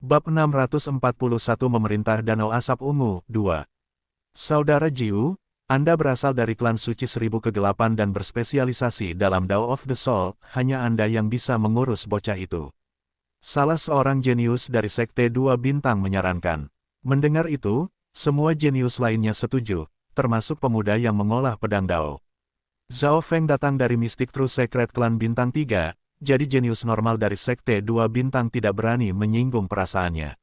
Bab 641 Memerintah Danau Asap Ungu, 2. Saudara Jiu, Anda berasal dari klan suci Seribu Kegelapan dan berspesialisasi dalam Dao of the Soul, hanya Anda yang bisa mengurus bocah itu. Salah seorang jenius dari Sekte Dua Bintang menyarankan. Mendengar itu, semua jenius lainnya setuju, termasuk pemuda yang mengolah pedang Dao. Zhao Feng datang dari Mystic True Secret Klan Bintang 3, jadi jenius normal dari Sekte Dua Bintang tidak berani menyinggung perasaannya.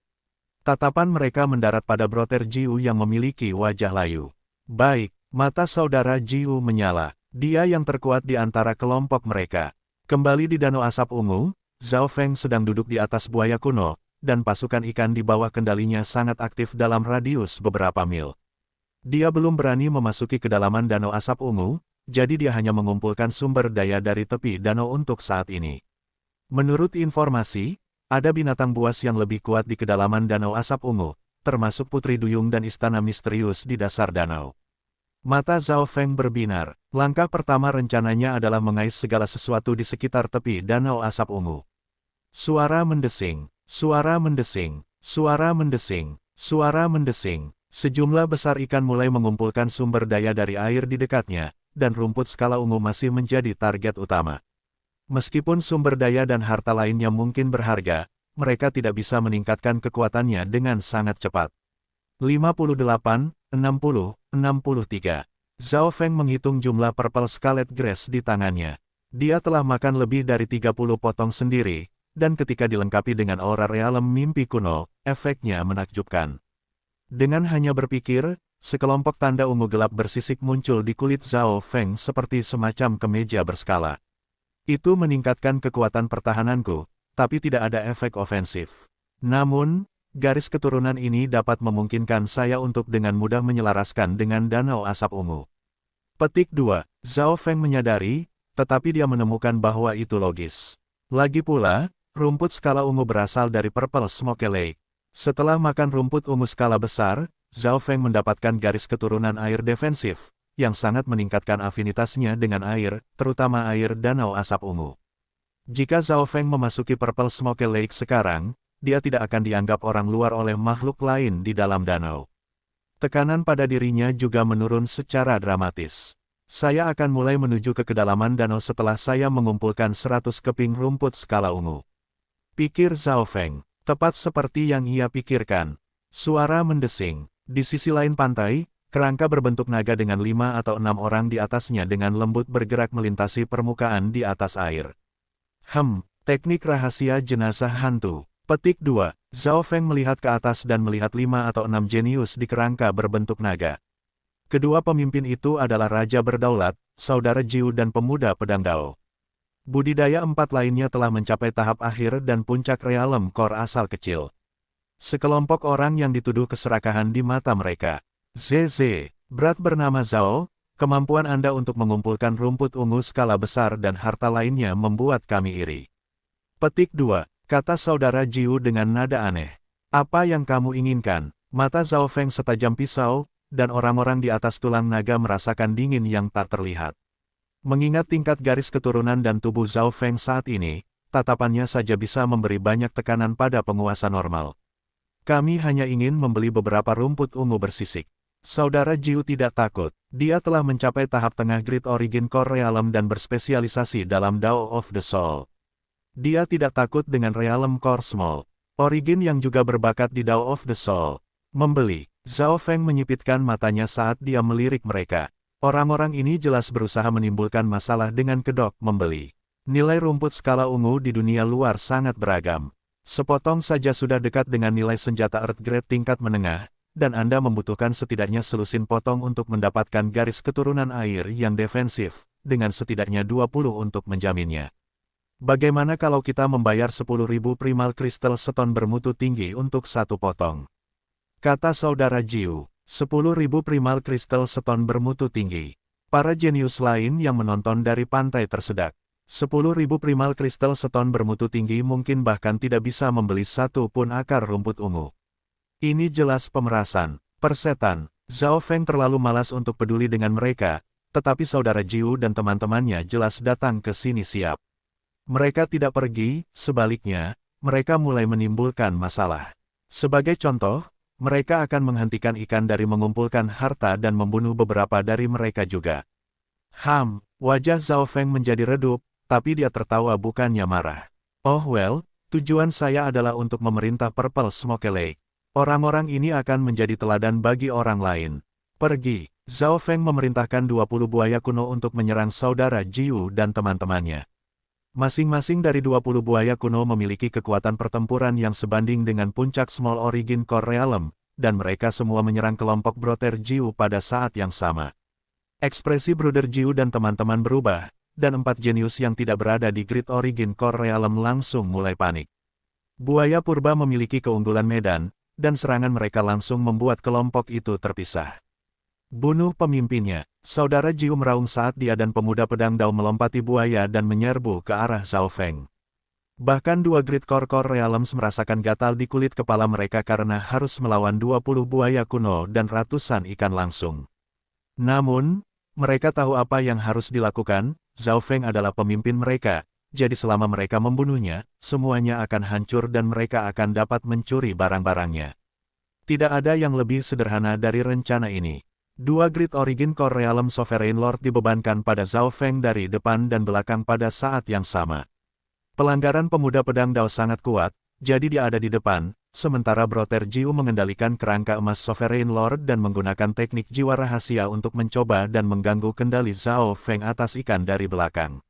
Tatapan mereka mendarat pada Brother Jiu yang memiliki wajah layu. Baik, mata saudara Jiu menyala. Dia yang terkuat di antara kelompok mereka. Kembali di Danau Asap Ungu, Zhao Feng sedang duduk di atas buaya kuno, dan pasukan ikan di bawah kendalinya sangat aktif dalam radius beberapa mil. Dia belum berani memasuki kedalaman Danau Asap Ungu, jadi dia hanya mengumpulkan sumber daya dari tepi danau untuk saat ini. Menurut informasi, ada binatang buas yang lebih kuat di kedalaman Danau Asap Ungu, termasuk Putri Duyung dan istana misterius di dasar danau. Mata Zhao Feng berbinar. Langkah pertama rencananya adalah mengais segala sesuatu di sekitar tepi Danau Asap Ungu. Suara mendesing, suara mendesing, suara mendesing, suara mendesing. Sejumlah besar ikan mulai mengumpulkan sumber daya dari air di dekatnya, dan rumput skala ungu masih menjadi target utama. Meskipun sumber daya dan harta lainnya mungkin berharga, mereka tidak bisa meningkatkan kekuatannya dengan sangat cepat. 58, 60, 63. Zhao Feng menghitung jumlah Purple Scarlet Grass di tangannya. Dia telah makan lebih dari 30 potong sendiri, dan ketika dilengkapi dengan aura realem mimpi kuno, efeknya menakjubkan. Dengan hanya berpikir, sekelompok tanda ungu gelap bersisik muncul di kulit Zhao Feng seperti semacam kemeja berskala. Itu meningkatkan kekuatan pertahananku, tapi tidak ada efek ofensif. Namun, garis keturunan ini dapat memungkinkan saya untuk dengan mudah menyelaraskan dengan Danau Asap Ungu. Petik 2. Zhao Feng menyadari, tetapi dia menemukan bahwa itu logis. Lagi pula, rumput skala ungu berasal dari Purple Smoke Lake. Setelah makan rumput ungu skala besar, Zhao Feng mendapatkan garis keturunan air defensif, yang sangat meningkatkan afinitasnya dengan air, terutama air Danau Asap Ungu. Jika Zhao Feng memasuki Purple Smoke Lake sekarang, dia tidak akan dianggap orang luar oleh makhluk lain di dalam danau. Tekanan pada dirinya juga menurun secara dramatis. Saya akan mulai menuju ke kedalaman danau setelah saya mengumpulkan 100 keping rumput skala ungu. Pikir Zhao Feng, tepat seperti yang ia pikirkan. Suara mendesing. Di sisi lain pantai, kerangka berbentuk naga dengan 5 atau 6 orang di atasnya dengan lembut bergerak melintasi permukaan di atas air. Teknik rahasia jenazah hantu. Petik 2. Zhao Feng melihat ke atas dan melihat 5 atau 6 jenius di kerangka berbentuk naga. Kedua pemimpin itu adalah Raja Berdaulat, Saudara Jiu dan Pemuda Pedang Dao. Budidaya 4 lainnya telah mencapai tahap akhir dan puncak realem core asal kecil. Sekelompok orang yang dituduh keserakahan di mata mereka. ZZ, Brat bernama Zhao, kemampuan Anda untuk mengumpulkan rumput ungu skala besar dan harta lainnya membuat kami iri. Petik 2. Kata Saudara Jiu dengan nada aneh. Apa yang kamu inginkan? Mata Zhao Feng setajam pisau, dan orang-orang di atas tulang naga merasakan dingin yang tak terlihat. Mengingat tingkat garis keturunan dan tubuh Zhao Feng saat ini, tatapannya saja bisa memberi banyak tekanan pada penguasa normal. Kami hanya ingin membeli beberapa rumput ungu bersisik. Saudara Jiu tidak takut. Dia telah mencapai tahap tengah Great Origin Core Realm dan berspesialisasi dalam Dao of the Soul. Dia tidak takut dengan Realm Core Small Origin yang juga berbakat di Dao of the Soul. Membeli. Zhao Feng menyipitkan matanya saat dia melirik mereka. Orang-orang ini jelas berusaha menimbulkan masalah dengan kedok membeli. Nilai rumput skala ungu di dunia luar sangat beragam. Sepotong saja sudah dekat dengan nilai senjata Earth Grade tingkat menengah, dan Anda membutuhkan setidaknya selusin potong untuk mendapatkan garis keturunan air yang defensif, dengan setidaknya 20 untuk menjaminnya. Bagaimana kalau kita membayar 10.000 primal kristal seton bermutu tinggi untuk satu potong? Kata Saudara Jiu, 10.000 primal kristal seton bermutu tinggi. Para jenius lain yang menonton dari pantai tersedak. 10.000 primal kristal seton bermutu tinggi mungkin bahkan tidak bisa membeli satu pun akar rumput ungu. Ini jelas pemerasan, persetan. Zhao Feng terlalu malas untuk peduli dengan mereka, tetapi Saudara Jiu dan teman-temannya jelas datang ke sini siap. Mereka tidak pergi, sebaliknya, mereka mulai menimbulkan masalah. Sebagai contoh, mereka akan menghentikan ikan dari mengumpulkan harta dan membunuh beberapa dari mereka juga. Wajah Zhao Feng menjadi redup, tapi dia tertawa bukannya marah. Oh well, tujuan saya adalah untuk memerintah Purple Smoke Lake. Orang-orang ini akan menjadi teladan bagi orang lain. Pergi. Zhao Feng memerintahkan 20 buaya kuno untuk menyerang saudara Jiu dan teman-temannya. Masing-masing dari 20 buaya kuno memiliki kekuatan pertempuran yang sebanding dengan puncak Small Origin Core Realm, dan mereka semua menyerang kelompok Brother Jiu pada saat yang sama. Ekspresi Brother Jiu dan teman-teman berubah, dan 4 jenius yang tidak berada di Great Origin Core Realm langsung mulai panik. Buaya purba memiliki keunggulan medan, dan serangan mereka langsung membuat kelompok itu terpisah. Bunuh pemimpinnya. Saudara Jiu meraung saat dia dan pemuda pedang Dao melompati buaya dan menyerbu ke arah Zhao Feng. Bahkan 2 Great Core Realms merasakan gatal di kulit kepala mereka karena harus melawan 20 buaya kuno dan ratusan ikan langsung. Namun, mereka tahu apa yang harus dilakukan. Zhao Feng adalah pemimpin mereka, jadi selama mereka membunuhnya, semuanya akan hancur dan mereka akan dapat mencuri barang-barangnya. Tidak ada yang lebih sederhana dari rencana ini. 2 Great Origin Core Realm Sovereign Lord dibebankan pada Zhao Feng dari depan dan belakang pada saat yang sama. Pelanggaran pemuda pedang Dao sangat kuat, jadi dia ada di depan, sementara Brother Jiu mengendalikan kerangka emas Sovereign Lord dan menggunakan teknik jiwa rahasia untuk mencoba dan mengganggu kendali Zhao Feng atas ikan dari belakang.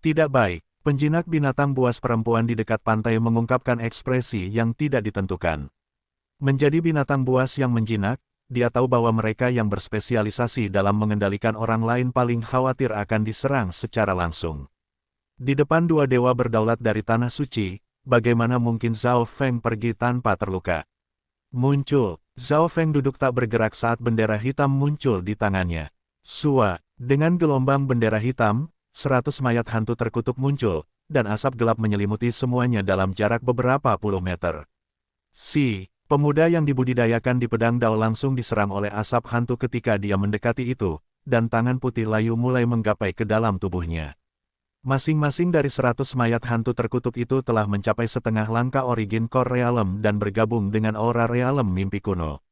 Tidak baik, penjinak binatang buas perempuan di dekat pantai mengungkapkan ekspresi yang tidak ditentukan. Menjadi binatang buas yang menjinak, dia tahu bahwa mereka yang berspesialisasi dalam mengendalikan orang lain paling khawatir akan diserang secara langsung. Di depan 2 dewa berdaulat dari Tanah Suci, bagaimana mungkin Zhao Feng pergi tanpa terluka? Muncul. Zhao Feng duduk tak bergerak saat bendera hitam muncul di tangannya. Sua, dengan gelombang bendera hitam, 100 mayat hantu terkutuk muncul, dan asap gelap menyelimuti semuanya dalam jarak beberapa puluh meter. Pemuda yang dibudidayakan di pedang Dao langsung diserang oleh asap hantu ketika dia mendekati itu, dan tangan putih layu mulai menggapai ke dalam tubuhnya. Masing-masing dari 100 mayat hantu terkutuk itu telah mencapai setengah langkah Origin Core Realm dan bergabung dengan Aura Realm mimpi kuno.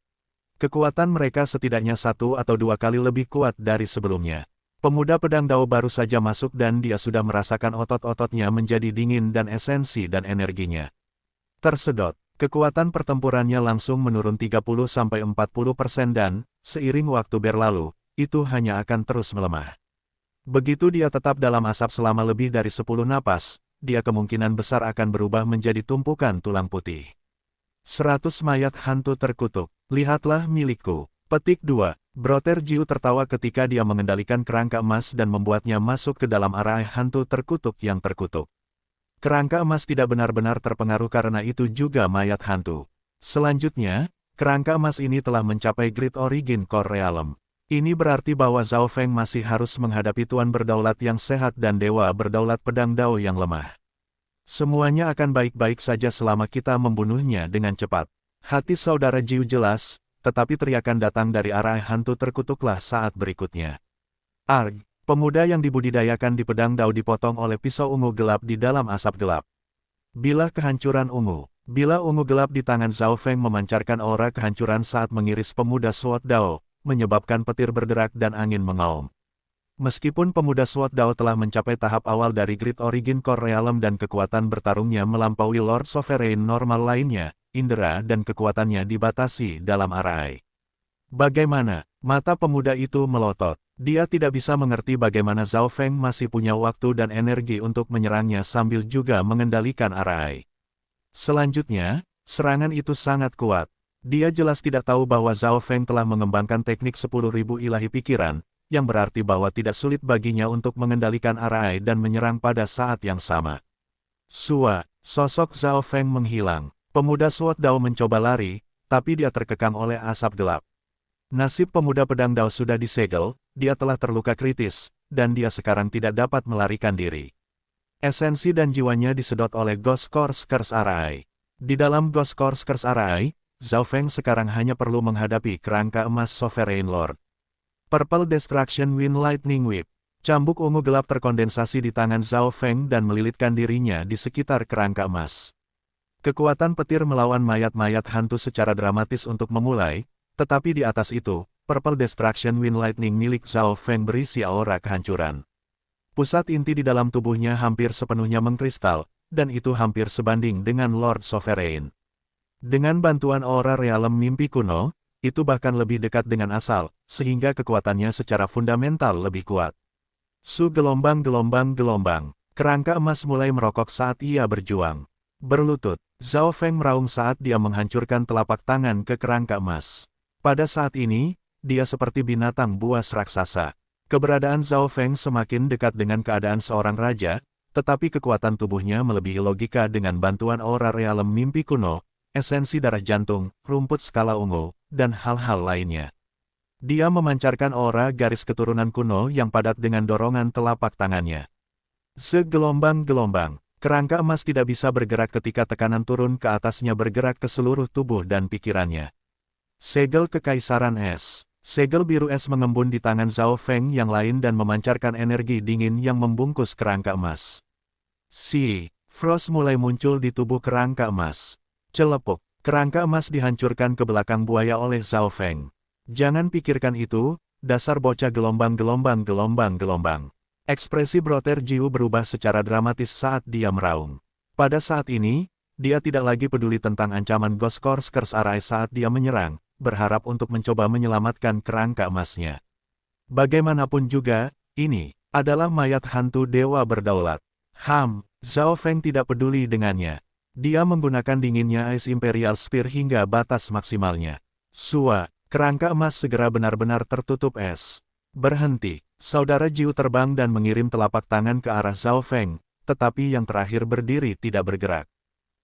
Kekuatan mereka setidaknya 1 atau 2 kali lebih kuat dari sebelumnya. Pemuda pedang Dao baru saja masuk dan dia sudah merasakan otot-ototnya menjadi dingin dan esensi dan energinya tersedot. Kekuatan pertempurannya langsung menurun 30–40% dan, seiring waktu berlalu, itu hanya akan terus melemah. Begitu dia tetap dalam asap selama lebih dari 10 napas, dia kemungkinan besar akan berubah menjadi tumpukan tulang putih. 100 mayat hantu terkutuk, lihatlah milikku. Petik 2. Brother Jiu tertawa ketika dia mengendalikan kerangka emas dan membuatnya masuk ke dalam arah hantu terkutuk yang terkutuk. Kerangka emas tidak benar-benar terpengaruh karena itu juga mayat hantu. Selanjutnya, kerangka emas ini telah mencapai Great Origin Core Realm. Ini berarti bahwa Zhao Feng masih harus menghadapi tuan berdaulat yang sehat dan dewa berdaulat pedang Dao yang lemah. Semuanya akan baik-baik saja selama kita membunuhnya dengan cepat. Hati saudara Jiu jelas, tetapi teriakan datang dari arah hantu terkutuklah saat berikutnya. Arg! Pemuda yang dibudidayakan di pedang Dao dipotong oleh pisau ungu gelap di dalam asap gelap. Bilah kehancuran ungu. Bilah ungu gelap di tangan Zhao Feng memancarkan aura kehancuran saat mengiris pemuda Sword Dao, menyebabkan petir berderak dan angin mengaum. Meskipun pemuda Sword Dao telah mencapai tahap awal dari Great Origin Core Realm dan kekuatan bertarungnya melampaui Lord Sovereign normal lainnya, indera dan kekuatannya dibatasi dalam arai. Bagaimana? Mata pemuda itu melotot. Dia tidak bisa mengerti bagaimana Zhao Feng masih punya waktu dan energi untuk menyerangnya sambil juga mengendalikan arai. Selanjutnya, serangan itu sangat kuat. Dia jelas tidak tahu bahwa Zhao Feng telah mengembangkan teknik 10.000 ilahi pikiran, yang berarti bahwa tidak sulit baginya untuk mengendalikan arai dan menyerang pada saat yang sama. Sua, sosok Zhao Feng menghilang. Pemuda Sword Dao mencoba lari, tapi dia terkekang oleh asap gelap. Nasib pemuda pedang Dao sudah disegel, dia telah terluka kritis, dan dia sekarang tidak dapat melarikan diri. Esensi dan jiwanya disedot oleh Ghost Course Curse Arai. Di dalam Ghost Course Curse Arai, Zhao Feng sekarang hanya perlu menghadapi kerangka emas Sovereign Lord. Purple Destruction Wind Lightning Whip. Cambuk ungu gelap terkondensasi di tangan Zhao Feng dan melilitkan dirinya di sekitar kerangka emas. Kekuatan petir melawan mayat-mayat hantu secara dramatis untuk memulai, tetapi di atas itu, Purple Destruction Wind Lightning milik Zhao Feng berisi aura kehancuran. Pusat inti di dalam tubuhnya hampir sepenuhnya mengkristal, dan itu hampir sebanding dengan Lord Sovereign. Dengan bantuan aura realem mimpi kuno, itu bahkan lebih dekat dengan asal, sehingga kekuatannya secara fundamental lebih kuat. Gelombang-gelombang-gelombang. Kerangka emas mulai merokok saat ia berjuang. Berlutut, Zhao Feng meraung saat dia menghancurkan telapak tangan ke kerangka emas. Pada saat ini, dia seperti binatang buas raksasa. Keberadaan Zhao Feng semakin dekat dengan keadaan seorang raja, tetapi kekuatan tubuhnya melebihi logika dengan bantuan aura realem mimpi kuno, esensi darah jantung, rumput skala ungu, dan hal-hal lainnya. Dia memancarkan aura garis keturunan kuno yang padat dengan dorongan telapak tangannya. Segelombang-gelombang. Kerangka emas tidak bisa bergerak ketika tekanan turun ke atasnya bergerak ke seluruh tubuh dan pikirannya. Segel Kekaisaran Es. Segel biru es mengembun di tangan Zhao Feng yang lain dan memancarkan energi dingin yang membungkus kerangka emas. Frost mulai muncul di tubuh kerangka emas. Celepuk. Kerangka emas dihancurkan ke belakang buaya oleh Zhao Feng. Jangan pikirkan itu, dasar bocah gelombang-gelombang-gelombang-gelombang. Ekspresi Brother Jiu berubah secara dramatis saat dia meraung. Pada saat ini, dia tidak lagi peduli tentang ancaman Ghost Corskers Arai saat dia menyerang, berharap untuk mencoba menyelamatkan kerangka emasnya. Bagaimanapun juga, ini adalah mayat hantu dewa berdaulat. Zhao Feng tidak peduli dengannya. Dia menggunakan dinginnya Ice Imperial Spear hingga batas maksimalnya. Kerangka emas segera benar-benar tertutup es. Berhenti. Saudara Jiu terbang dan mengirim telapak tangan ke arah Zhao Feng, tetapi yang terakhir berdiri tidak bergerak.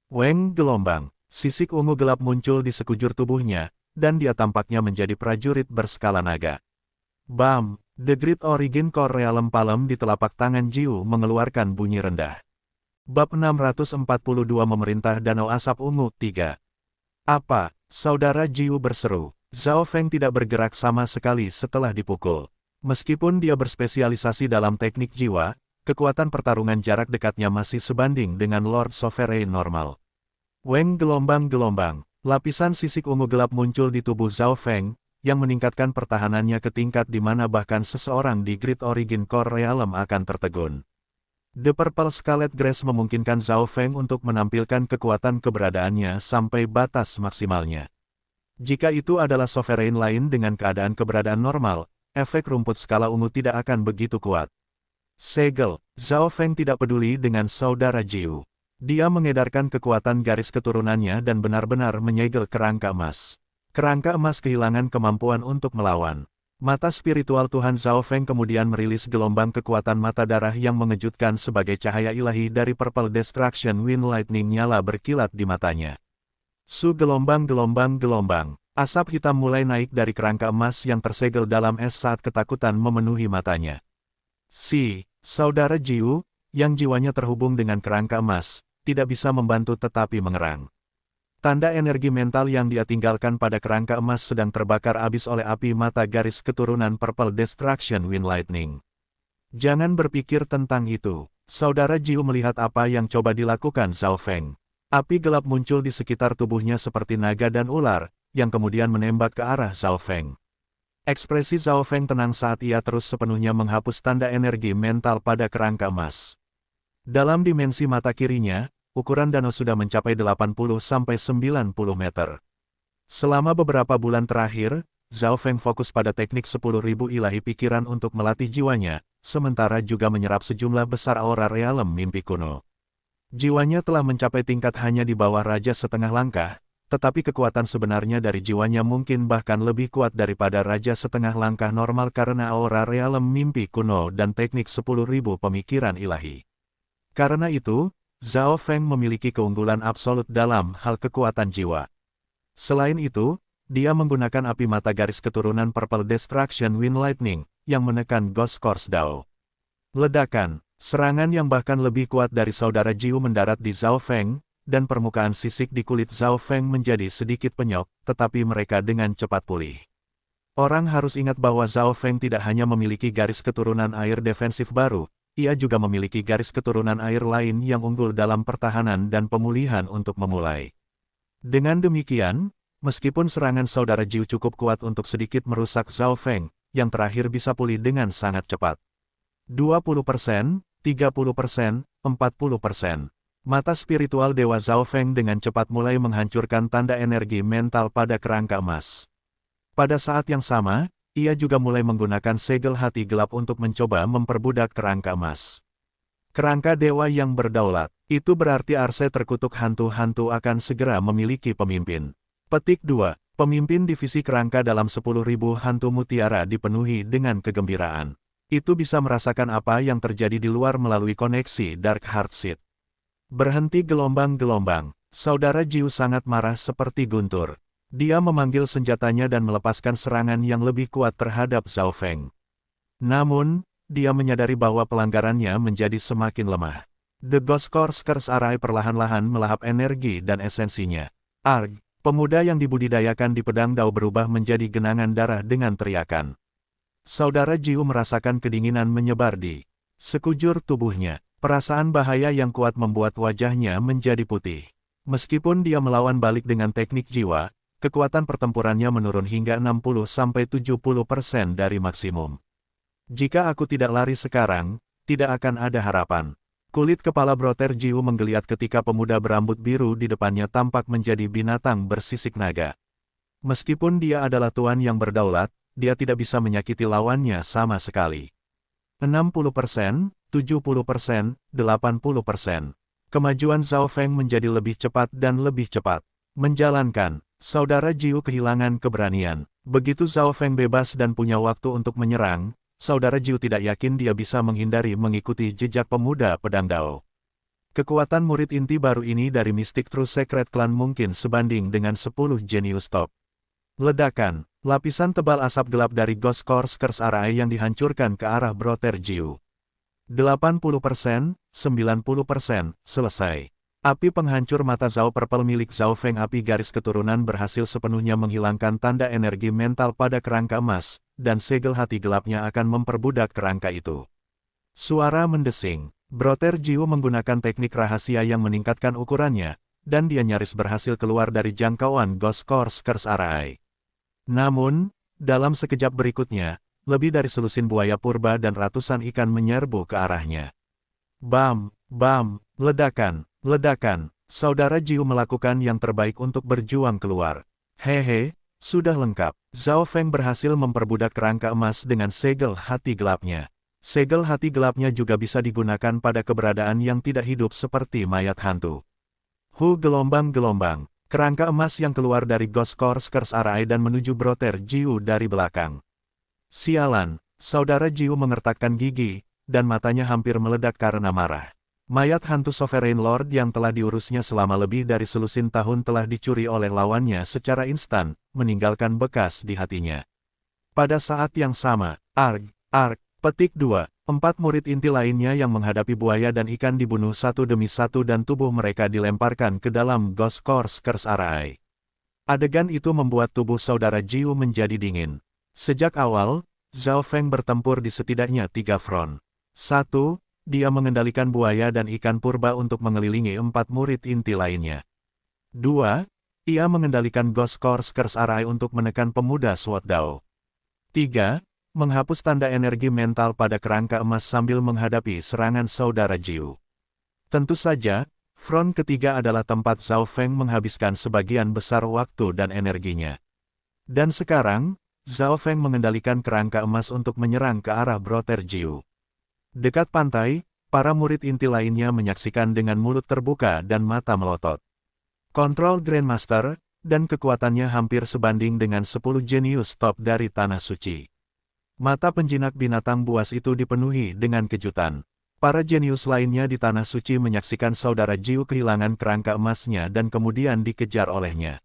Weng gelombang. Sisik ungu gelap muncul di sekujur tubuhnya, dan dia tampaknya menjadi prajurit berskala naga. Bam! The Great Origin Core Realm Palem di telapak tangan Jiu mengeluarkan bunyi rendah. Bab 642 Memerintah Danau Asap Ungu 3. Apa? Saudara Jiu berseru. Zhao Feng tidak bergerak sama sekali setelah dipukul. Meskipun dia berspesialisasi dalam teknik jiwa, kekuatan pertarungan jarak dekatnya masih sebanding dengan Lord Sovereign normal. Weng gelombang-gelombang. Lapisan sisik ungu gelap muncul di tubuh Zhao Feng, yang meningkatkan pertahanannya ke tingkat di mana bahkan seseorang di Great Origin Core Realm akan tertegun. The Purple Scarlet Grace memungkinkan Zhao Feng untuk menampilkan kekuatan keberadaannya sampai batas maksimalnya. Jika itu adalah Sovereign lain dengan keadaan keberadaan normal, efek rumput skala ungu tidak akan begitu kuat. Segel. Zhao Feng tidak peduli dengan saudara Jiu. Dia mengedarkan kekuatan garis keturunannya dan benar-benar menyegel kerangka emas. Kerangka emas kehilangan kemampuan untuk melawan. Mata spiritual Tuhan Zhao Feng kemudian merilis gelombang kekuatan mata darah yang mengejutkan sebagai cahaya ilahi dari Purple Destruction Wind Lightning nyala berkilat di matanya. Gelombang-gelombang-gelombang. Asap hitam mulai naik dari kerangka emas yang tersegel dalam es saat ketakutan memenuhi matanya. Saudara Jiu, yang jiwanya terhubung dengan kerangka emas, tidak bisa membantu tetapi mengerang. Tanda energi mental yang dia tinggalkan pada kerangka emas sedang terbakar habis oleh api mata garis keturunan Purple Destruction Wind Lightning. Jangan berpikir tentang itu. Saudara Jiu melihat apa yang coba dilakukan Zhao Feng. Api gelap muncul di sekitar tubuhnya seperti naga dan ular, yang kemudian menembak ke arah Zhao Feng. Ekspresi Zhao Feng tenang saat ia terus sepenuhnya menghapus tanda energi mental pada kerangka emas. Dalam dimensi mata kirinya, ukuran danau sudah mencapai 80-90 meter. Selama beberapa bulan terakhir, Zhao Feng fokus pada teknik 10.000 ilahi pikiran untuk melatih jiwanya, sementara juga menyerap sejumlah besar aura realem mimpi kuno. Jiwanya telah mencapai tingkat hanya di bawah Raja Setengah Langkah, tetapi kekuatan sebenarnya dari jiwanya mungkin bahkan lebih kuat daripada Raja Setengah Langkah normal karena aura realem mimpi kuno dan teknik 10.000 pemikiran ilahi. Karena itu, Zhao Feng memiliki keunggulan absolut dalam hal kekuatan jiwa. Selain itu, dia menggunakan api mata garis keturunan Purple Destruction Wind Lightning, yang menekan Ghost Course Dao. Ledakan, serangan yang bahkan lebih kuat dari saudara Jiu mendarat di Zhao Feng, dan permukaan sisik di kulit Zhao Feng menjadi sedikit penyok, tetapi mereka dengan cepat pulih. Orang harus ingat bahwa Zhao Feng tidak hanya memiliki garis keturunan air defensif baru, ia juga memiliki garis keturunan air lain yang unggul dalam pertahanan dan pemulihan untuk memulai. Dengan demikian, meskipun serangan saudara Jiu cukup kuat untuk sedikit merusak Zhao Feng, yang terakhir bisa pulih dengan sangat cepat. 20%, 30%, 40%. Mata spiritual Dewa Zhao Feng dengan cepat mulai menghancurkan tanda energi mental pada kerangka emas. Pada saat yang sama, ia juga mulai menggunakan segel hati gelap untuk mencoba memperbudak kerangka emas. Kerangka dewa yang berdaulat, itu berarti Arse terkutuk hantu-hantu akan segera memiliki pemimpin. Petik 2. Pemimpin divisi kerangka dalam 10.000 hantu mutiara dipenuhi dengan kegembiraan. Itu bisa merasakan apa yang terjadi di luar melalui koneksi Dark Heart Seed. Berhenti gelombang-gelombang, saudara Jiu sangat marah seperti guntur. Dia memanggil senjatanya dan melepaskan serangan yang lebih kuat terhadap Zhao Feng. Namun, dia menyadari bahwa pelanggarannya menjadi semakin lemah. The Ghost Curse Array perlahan-lahan melahap energi dan esensinya. Arg, pemuda yang dibudidayakan di pedang Dao berubah menjadi genangan darah dengan teriakan. Saudara Jiu merasakan kedinginan menyebar di sekujur tubuhnya. Perasaan bahaya yang kuat membuat wajahnya menjadi putih. Meskipun dia melawan balik dengan teknik jiwa, kekuatan pertempurannya menurun hingga 60-70% dari maksimum. Jika aku tidak lari sekarang, tidak akan ada harapan. Kulit kepala Brother Jiu menggeliat ketika pemuda berambut biru di depannya tampak menjadi binatang bersisik naga. Meskipun dia adalah tuan yang berdaulat, dia tidak bisa menyakiti lawannya sama sekali. 60%, 70%, 80%. Kemajuan Zhao Feng menjadi lebih cepat dan lebih cepat. Menjalankan, saudara Jiu kehilangan keberanian. Begitu Zhao Feng bebas dan punya waktu untuk menyerang, saudara Jiu tidak yakin dia bisa menghindari mengikuti jejak pemuda pedang Dao. Kekuatan murid inti baru ini dari Mystic True Secret Clan mungkin sebanding dengan 10 Genius Top. Ledakan, lapisan tebal asap gelap dari Ghost Curse Array yang dihancurkan ke arah Brother Jiu. 80%, 90%, selesai. Api penghancur mata Zhao Purple milik Zhao Feng api garis keturunan berhasil sepenuhnya menghilangkan tanda energi mental pada kerangka emas, dan segel hati gelapnya akan memperbudak kerangka itu. Suara mendesing. Brother Jiu menggunakan teknik rahasia yang meningkatkan ukurannya, dan dia nyaris berhasil keluar dari jangkauan Ghost Curse Array. Namun, dalam sekejap berikutnya, lebih dari selusin buaya purba dan ratusan ikan menyerbu ke arahnya. Bam, bam, ledakan, ledakan. Saudara Jiu melakukan yang terbaik untuk berjuang keluar. Hehe, sudah lengkap. Zhao Feng berhasil memperbudak kerangka emas dengan segel hati gelapnya. Segel hati gelapnya juga bisa digunakan pada keberadaan yang tidak hidup seperti mayat hantu. Gelombang-gelombang. Kerangka emas yang keluar dari Ghost Curse Array dan menuju Brother Jiu dari belakang. Sialan, saudara Jiu mengertakkan gigi, dan matanya hampir meledak karena marah. Mayat hantu Sovereign Lord yang telah diurusnya selama lebih dari selusin tahun telah dicuri oleh lawannya secara instan, meninggalkan bekas di hatinya. Pada saat yang sama, petik 2, 4 murid inti lainnya yang menghadapi buaya dan ikan dibunuh satu demi satu dan tubuh mereka dilemparkan ke dalam Ghost Curse Array. Adegan itu membuat tubuh saudara Jiu menjadi dingin. Sejak awal, Zhao Feng bertempur di setidaknya 3 front. 1. Dia mengendalikan buaya dan ikan purba untuk mengelilingi 4 murid inti lainnya. 2. Ia mengendalikan Ghost Curse Array untuk menekan pemuda Sword Dao. 3. Menghapus tanda energi mental pada kerangka emas sambil menghadapi serangan saudara Jiu. Tentu saja, front ketiga adalah tempat Zhao Feng menghabiskan sebagian besar waktu dan energinya. Dan sekarang, Zhao Feng mengendalikan kerangka emas untuk menyerang ke arah Brother Jiu. Dekat pantai, para murid inti lainnya menyaksikan dengan mulut terbuka dan mata melotot. Kontrol Grandmaster, dan kekuatannya hampir sebanding dengan 10 Genius Top dari Tanah Suci. Mata penjinak binatang buas itu dipenuhi dengan kejutan. Para jenius lainnya di Tanah Suci menyaksikan saudara Jiu kehilangan kerangka emasnya dan kemudian dikejar olehnya.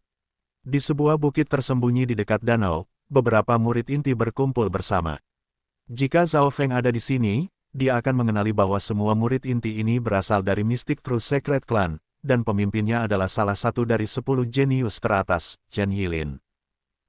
Di sebuah bukit tersembunyi di dekat danau, beberapa murid inti berkumpul bersama. Jika Zhao Feng ada di sini, dia akan mengenali bahwa semua murid inti ini berasal dari Mystic True Secret Clan, dan pemimpinnya adalah salah satu dari 10 jenius teratas, Chen Yilin.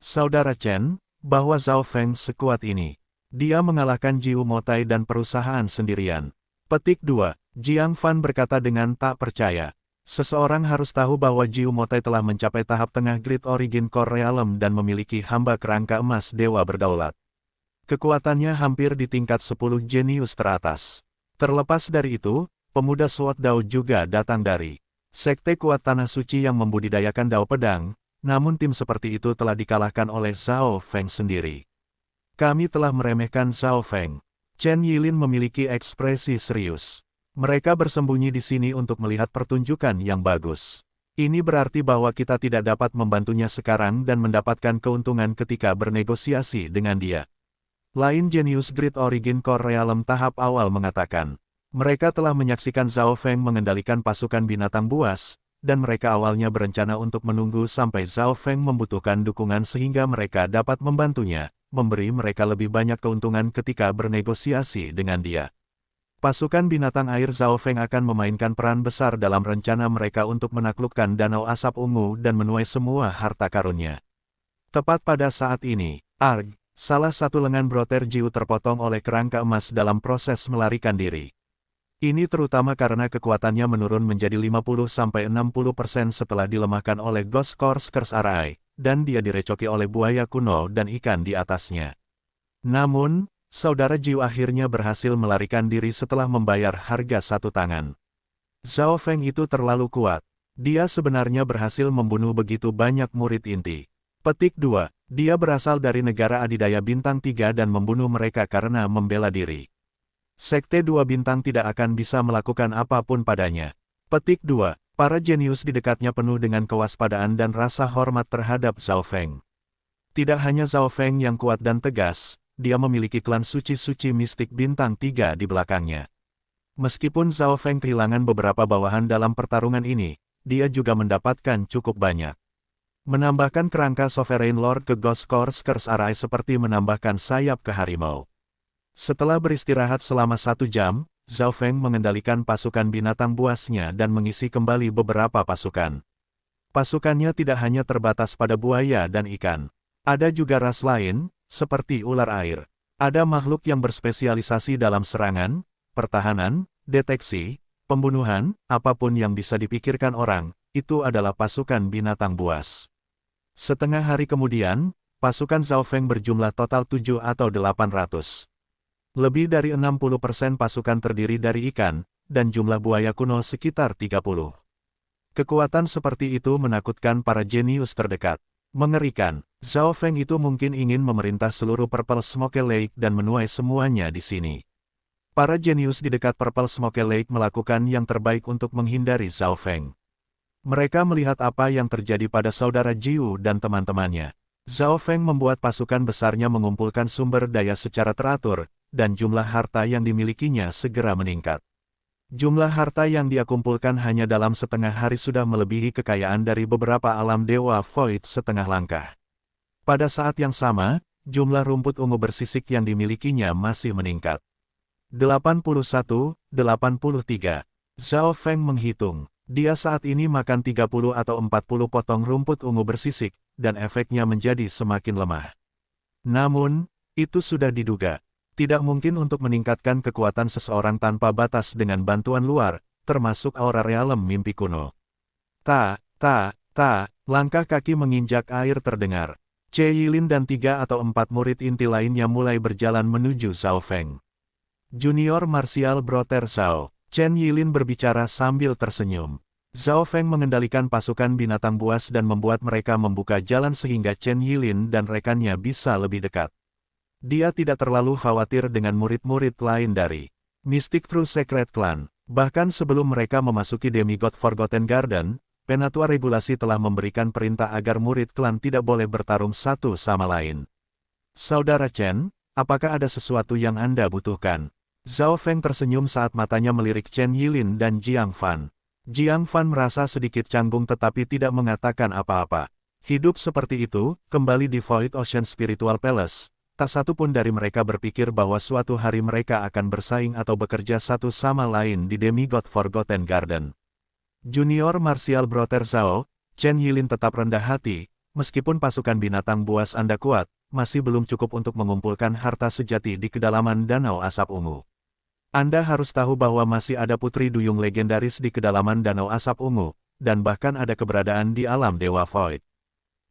Saudara Chen, bahwa Zhao Feng sekuat ini. Dia mengalahkan Jiu Motai dan perusahaan sendirian. Petik 2. Jiang Fan berkata dengan tak percaya. Seseorang harus tahu bahwa Jiu Motai telah mencapai tahap tengah Great Origin Core Realm dan memiliki hamba kerangka emas Dewa Berdaulat. Kekuatannya hampir di tingkat 10 jenius teratas. Terlepas dari itu, pemuda Sword Dao juga datang dari Sekte Kuat Tanah Suci yang membudidayakan Dao Pedang, namun tim seperti itu telah dikalahkan oleh Zhao Feng sendiri. Kami telah meremehkan Zhao Feng. Chen Yilin memiliki ekspresi serius. Mereka bersembunyi di sini untuk melihat pertunjukan yang bagus. Ini berarti bahwa kita tidak dapat membantunya sekarang dan mendapatkan keuntungan ketika bernegosiasi dengan dia. Lain jenius Great Origin Core Realm tahap awal mengatakan, mereka telah menyaksikan Zhao Feng mengendalikan pasukan binatang buas, dan mereka awalnya berencana untuk menunggu sampai Zhao Feng membutuhkan dukungan sehingga mereka dapat membantunya, memberi mereka lebih banyak keuntungan ketika bernegosiasi dengan dia. Pasukan binatang air Zhao Feng akan memainkan peran besar dalam rencana mereka untuk menaklukkan Danau Asap Ungu dan menuai semua harta karunnya. Tepat pada saat ini, Arg, salah satu lengan broter Jiu terpotong oleh kerangka emas dalam proses melarikan diri. Ini terutama karena kekuatannya menurun menjadi 50-60% setelah dilemahkan oleh Ghost Course Curse Arai, dan dia direcoki oleh buaya kuno dan ikan di atasnya. Namun, saudara Jiu akhirnya berhasil melarikan diri setelah membayar harga satu tangan. Zhao Feng itu terlalu kuat. Dia sebenarnya berhasil membunuh begitu banyak murid inti. Petik 2. Dia berasal dari negara adidaya bintang 3 dan membunuh mereka karena membela diri. Sekte 2 bintang tidak akan bisa melakukan apapun padanya. Petik 2. Para jenius di dekatnya penuh dengan kewaspadaan dan rasa hormat terhadap Zhao Feng. Tidak hanya Zhao Feng yang kuat dan tegas, dia memiliki klan suci-suci mistik bintang 3 di belakangnya. Meskipun Zhao Feng kehilangan beberapa bawahan dalam pertarungan ini, dia juga mendapatkan cukup banyak. Menambahkan kerangka Sovereign Lord ke Ghost Course Curse Arai seperti menambahkan sayap ke harimau. Setelah beristirahat selama 1 jam, Zhao Feng mengendalikan pasukan binatang buasnya dan mengisi kembali beberapa pasukan. Pasukannya tidak hanya terbatas pada buaya dan ikan. Ada juga ras lain, seperti ular air. Ada makhluk yang berspesialisasi dalam serangan, pertahanan, deteksi, pembunuhan, apapun yang bisa dipikirkan orang, itu adalah pasukan binatang buas. Setengah hari kemudian, pasukan Zhao Feng berjumlah total 7 atau 800. Lebih dari 60% pasukan terdiri dari ikan, dan jumlah buaya kuno sekitar 30. Kekuatan seperti itu menakutkan para jenius terdekat. Mengerikan, Zhao Feng itu mungkin ingin memerintah seluruh Purple Smoke Lake dan menuai semuanya di sini. Para jenius di dekat Purple Smoke Lake melakukan yang terbaik untuk menghindari Zhao Feng. Mereka melihat apa yang terjadi pada saudara Jiu dan teman-temannya. Zhao Feng membuat pasukan besarnya mengumpulkan sumber daya secara teratur, dan jumlah harta yang dimilikinya segera meningkat. Jumlah harta yang dia kumpulkan hanya dalam setengah hari sudah melebihi kekayaan dari beberapa alam dewa Void setengah langkah. Pada saat yang sama, jumlah rumput ungu bersisik yang dimilikinya masih meningkat. 81, 83. Zhao Feng menghitung. Dia saat ini makan 30 atau 40 potong rumput ungu bersisik, dan efeknya menjadi semakin lemah. Namun, itu sudah diduga. Tidak mungkin untuk meningkatkan kekuatan seseorang tanpa batas dengan bantuan luar, termasuk aura realem mimpi kuno. Langkah kaki menginjak air terdengar. Che Yilin dan 3 atau 4 murid inti lainnya mulai berjalan menuju Zhao Feng. Junior Martial Brother Zhao, Chen Yilin berbicara sambil tersenyum. Zhao Feng mengendalikan pasukan binatang buas dan membuat mereka membuka jalan sehingga Chen Yilin dan rekannya bisa lebih dekat. Dia tidak terlalu khawatir dengan murid-murid lain dari Mystic True Secret Clan. Bahkan sebelum mereka memasuki Demigod Forgotten Garden, Penatua Regulasi telah memberikan perintah agar murid klan tidak boleh bertarung satu sama lain. Saudara Chen, apakah ada sesuatu yang Anda butuhkan? Zhao Feng tersenyum saat matanya melirik Chen Yilin dan Jiang Fan. Jiang Fan merasa sedikit canggung tetapi tidak mengatakan apa-apa. Hidup seperti itu, kembali di Void Ocean Spiritual Palace. Tak satu pun dari mereka berpikir bahwa suatu hari mereka akan bersaing atau bekerja satu sama lain di Demigod Forgotten Garden. Junior Martial Brother Zhao, Chen Yilin tetap rendah hati, meskipun pasukan binatang buas Anda kuat, masih belum cukup untuk mengumpulkan harta sejati di kedalaman Danau Asap Ungu. Anda harus tahu bahwa masih ada putri duyung legendaris di kedalaman Danau Asap Ungu, dan bahkan ada keberadaan di alam Dewa Void.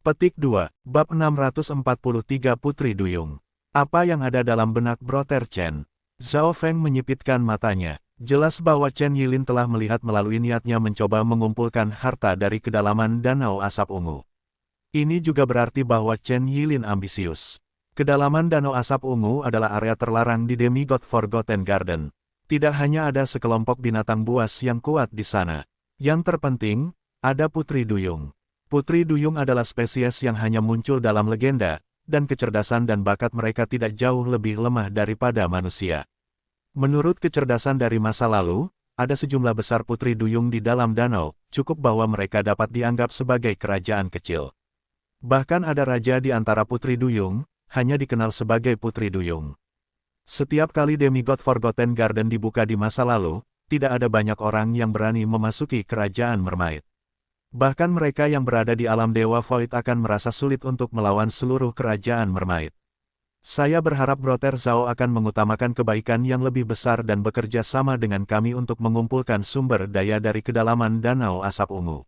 Petik 2, Bab 643 Putri Duyung. Apa yang ada dalam benak Brother Chen? Zhao Feng menyipitkan matanya. Jelas bahwa Chen Yilin telah melihat melalui niatnya mencoba mengumpulkan harta dari kedalaman Danau Asap Ungu. Ini juga berarti bahwa Chen Yilin ambisius. Kedalaman Danau Asap Ungu adalah area terlarang di Demigod Forgotten Garden. Tidak hanya ada sekelompok binatang buas yang kuat di sana. Yang terpenting, ada Putri Duyung. Putri Duyung adalah spesies yang hanya muncul dalam legenda, dan kecerdasan dan bakat mereka tidak jauh lebih lemah daripada manusia. Menurut kecerdasan dari masa lalu, ada sejumlah besar Putri Duyung di dalam danau, cukup bahwa mereka dapat dianggap sebagai kerajaan kecil. Bahkan ada raja di antara Putri Duyung, hanya dikenal sebagai Putri Duyung. Setiap kali Demigod Forgotten Garden dibuka di masa lalu, tidak ada banyak orang yang berani memasuki kerajaan Mermaid. Bahkan mereka yang berada di alam Dewa Void akan merasa sulit untuk melawan seluruh kerajaan Mermaid. Saya berharap Brother Zhao akan mengutamakan kebaikan yang lebih besar dan bekerja sama dengan kami untuk mengumpulkan sumber daya dari kedalaman Danau Asap Ungu.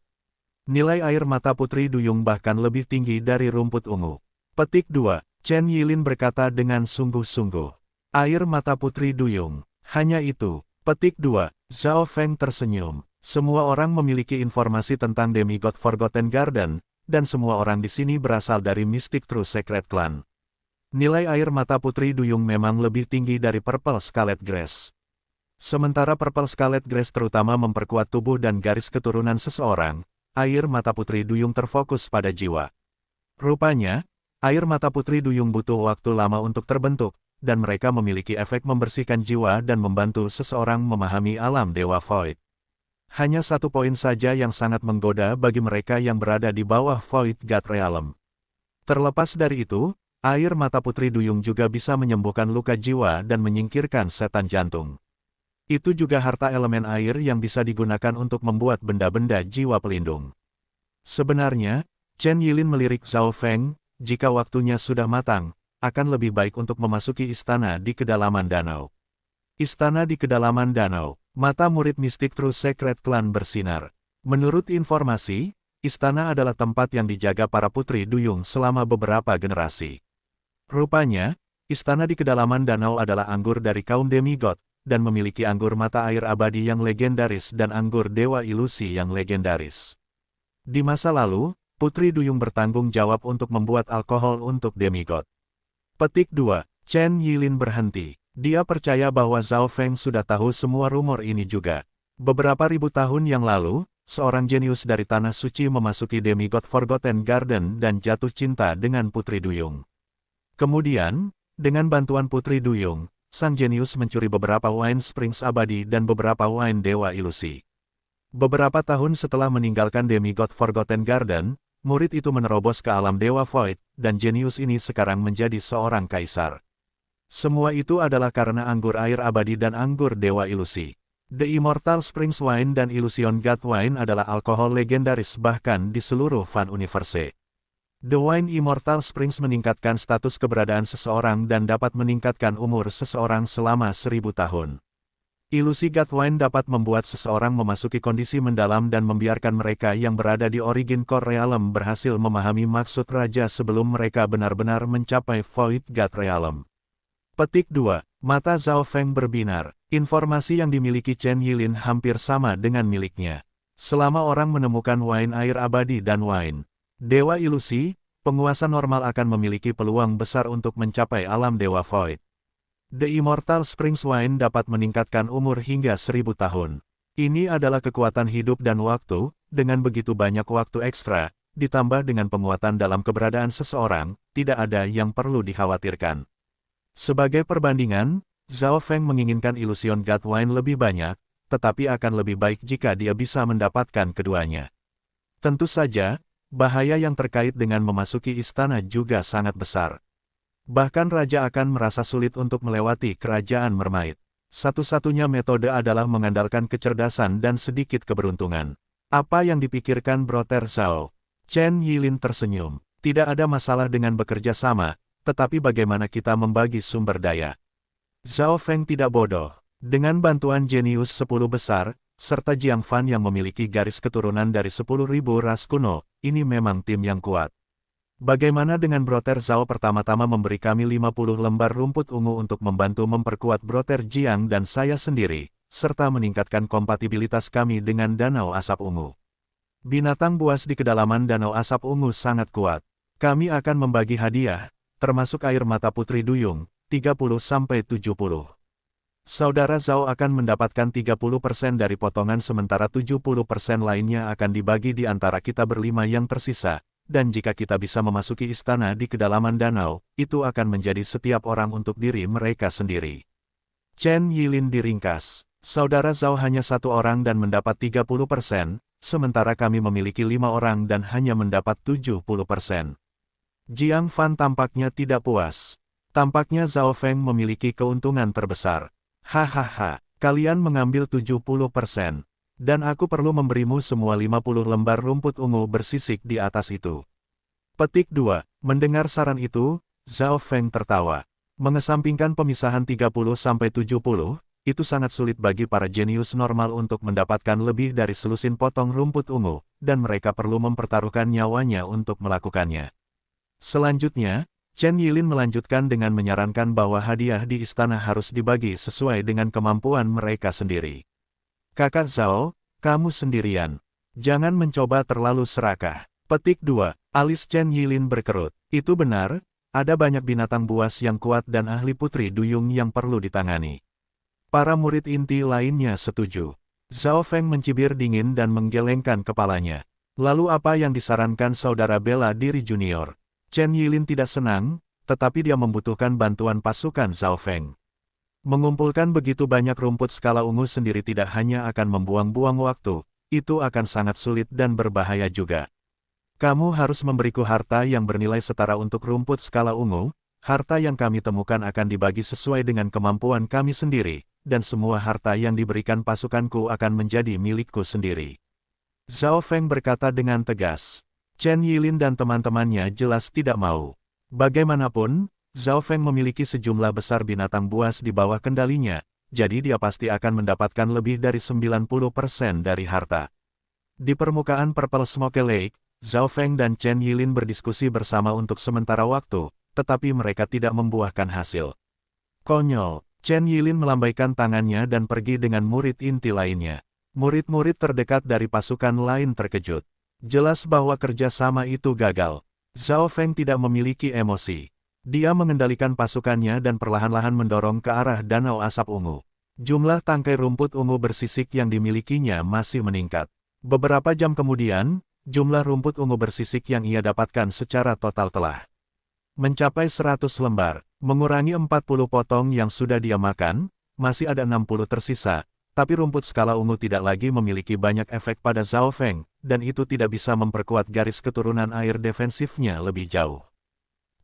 Nilai air mata Putri Duyung bahkan lebih tinggi dari rumput ungu. Petik 2. Chen Yilin berkata dengan sungguh-sungguh. Air mata Putri Duyung. Hanya itu. Petik 2. Zhao Feng tersenyum. Semua orang memiliki informasi tentang Demigod Forgotten Garden, dan semua orang di sini berasal dari Mystic True Secret Clan. Nilai air mata Putri Duyung memang lebih tinggi dari Purple Scarlet Grass. Sementara Purple Scarlet Grass terutama memperkuat tubuh dan garis keturunan seseorang, air mata Putri Duyung terfokus pada jiwa. Rupanya, air mata Putri Duyung butuh waktu lama untuk terbentuk, dan mereka memiliki efek membersihkan jiwa dan membantu seseorang memahami alam Dewa Void. Hanya satu poin saja yang sangat menggoda bagi mereka yang berada di bawah Void God Realm. Terlepas dari itu, air mata Putri Duyung juga bisa menyembuhkan luka jiwa dan menyingkirkan setan jantung. Itu juga harta elemen air yang bisa digunakan untuk membuat benda-benda jiwa pelindung. Sebenarnya, Chen Yilin melirik Zhao Feng, jika waktunya sudah matang, akan lebih baik untuk memasuki istana di kedalaman danau. Istana di kedalaman danau, mata murid Mystic True Secret Clan bersinar. Menurut informasi, istana adalah tempat yang dijaga para Putri Duyung selama beberapa generasi. Rupanya, istana di kedalaman danau adalah anggur dari kaum demigod, dan memiliki anggur mata air abadi yang legendaris dan anggur dewa ilusi yang legendaris. Di masa lalu, Putri Duyung bertanggung jawab untuk membuat alkohol untuk demigod. Petik 2. Chen Yilin berhenti. Dia percaya bahwa Zhao Feng sudah tahu semua rumor ini juga. Beberapa ribu tahun yang lalu, seorang jenius dari Tanah Suci memasuki Demigod Forgotten Garden dan jatuh cinta dengan Putri Duyung. Kemudian, dengan bantuan Putri Duyung, sang jenius mencuri beberapa wine springs abadi dan beberapa wine dewa ilusi. Beberapa tahun setelah meninggalkan Demigod Forgotten Garden, murid itu menerobos ke alam Dewa Void, dan jenius ini sekarang menjadi seorang kaisar. Semua itu adalah karena anggur air abadi dan anggur dewa ilusi. The Immortal Springs Wine dan Illusion God Wine adalah alkohol legendaris bahkan di seluruh Fan Universe. The Wine Immortal Springs meningkatkan status keberadaan seseorang dan dapat meningkatkan umur seseorang selama 1000 tahun. Ilusi God Wine dapat membuat seseorang memasuki kondisi mendalam dan membiarkan mereka yang berada di Origin Core Realm berhasil memahami maksud raja sebelum mereka benar-benar mencapai Void God Realm. Petik 2. Mata Zhao Feng berbinar. Informasi yang dimiliki Chen Yilin hampir sama dengan miliknya. Selama orang menemukan wine air abadi dan wine dewa ilusi, penguasa normal akan memiliki peluang besar untuk mencapai alam Dewa Void. The Immortal Springs Wine dapat meningkatkan umur hingga 1000 tahun. Ini adalah kekuatan hidup dan waktu, dengan begitu banyak waktu ekstra, ditambah dengan penguatan dalam keberadaan seseorang, tidak ada yang perlu dikhawatirkan. Sebagai perbandingan, Zhao Feng menginginkan Illusion God Wine lebih banyak, tetapi akan lebih baik jika dia bisa mendapatkan keduanya. Tentu saja, bahaya yang terkait dengan memasuki istana juga sangat besar. Bahkan raja akan merasa sulit untuk melewati kerajaan Mermaid. Satu-satunya metode adalah mengandalkan kecerdasan dan sedikit keberuntungan. Apa yang dipikirkan Brother Zhao? Chen Yilin tersenyum. Tidak ada masalah dengan bekerja sama, tetapi bagaimana kita membagi sumber daya? Zhao Feng tidak bodoh. Dengan bantuan jenius 10 besar, serta Jiang Fan yang memiliki garis keturunan dari 10.000 ras kuno, ini memang tim yang kuat. Bagaimana dengan Broter Zhao pertama-tama memberi kami 50 lembar rumput ungu untuk membantu memperkuat Broter Jiang dan saya sendiri, serta meningkatkan kompatibilitas kami dengan Danau Asap Ungu. Binatang buas di kedalaman Danau Asap Ungu sangat kuat. Kami akan membagi hadiah, termasuk air mata Putri Duyung, 30-70. Saudara Zhao akan mendapatkan 30% dari potongan sementara 70% lainnya akan dibagi di antara kita berlima yang tersisa. Dan jika kita bisa memasuki istana di kedalaman danau, itu akan menjadi setiap orang untuk diri mereka sendiri. Chen Yilin diringkas. Saudara Zhao hanya satu orang dan mendapat 30%, sementara kami memiliki 5 orang dan hanya mendapat 70%. Jiang Fan tampaknya tidak puas. Tampaknya Zhao Feng memiliki keuntungan terbesar. Hahaha, kalian mengambil 70%. Dan aku perlu memberimu semua 50 lembar rumput ungu bersisik di atas itu. Petik 2. Mendengar saran itu, Zhao Feng tertawa. Mengesampingkan pemisahan 30-70, itu sangat sulit bagi para jenius normal untuk mendapatkan lebih dari selusin potong rumput ungu, dan mereka perlu mempertaruhkan nyawanya untuk melakukannya. Selanjutnya, Chen Yilin melanjutkan dengan menyarankan bahwa hadiah di istana harus dibagi sesuai dengan kemampuan mereka sendiri. Kakak Zhao, kamu sendirian. Jangan mencoba terlalu serakah. Petik 2. Alis Chen Yilin berkerut. Itu benar, ada banyak binatang buas yang kuat dan ahli Putri Duyung yang perlu ditangani. Para murid inti lainnya setuju. Zhao Feng mencibir dingin dan menggelengkan kepalanya. Lalu apa yang disarankan saudara bela diri junior? Chen Yilin tidak senang, tetapi dia membutuhkan bantuan pasukan Zhao Feng. Mengumpulkan begitu banyak rumput skala ungu sendiri tidak hanya akan membuang-buang waktu, itu akan sangat sulit dan berbahaya juga. Kamu harus memberiku harta yang bernilai setara untuk rumput skala ungu, harta yang kami temukan akan dibagi sesuai dengan kemampuan kami sendiri, dan semua harta yang diberikan pasukanku akan menjadi milikku sendiri. Zhao Feng berkata dengan tegas. Chen Yilin dan teman-temannya jelas tidak mau. Bagaimanapun, Zhao Feng memiliki sejumlah besar binatang buas di bawah kendalinya, jadi dia pasti akan mendapatkan lebih dari 90% dari harta. Di permukaan Purple Smoke Lake, Zhao Feng dan Chen Yilin berdiskusi bersama untuk sementara waktu, tetapi mereka tidak membuahkan hasil. Konyol, Chen Yilin melambaikan tangannya dan pergi dengan murid inti lainnya. Murid-murid terdekat dari pasukan lain terkejut. Jelas bahwa kerjasama itu gagal. Zhao Feng tidak memiliki emosi. Dia mengendalikan pasukannya dan perlahan-lahan mendorong ke arah Danau Asap Ungu. Jumlah tangkai rumput ungu bersisik yang dimilikinya masih meningkat. Beberapa jam kemudian, jumlah rumput ungu bersisik yang ia dapatkan secara total telah mencapai 100 lembar, mengurangi 40 potong yang sudah dia makan, masih ada 60 tersisa, tapi rumput skala ungu tidak lagi memiliki banyak efek pada Zhao Feng, dan itu tidak bisa memperkuat garis keturunan air defensifnya lebih jauh.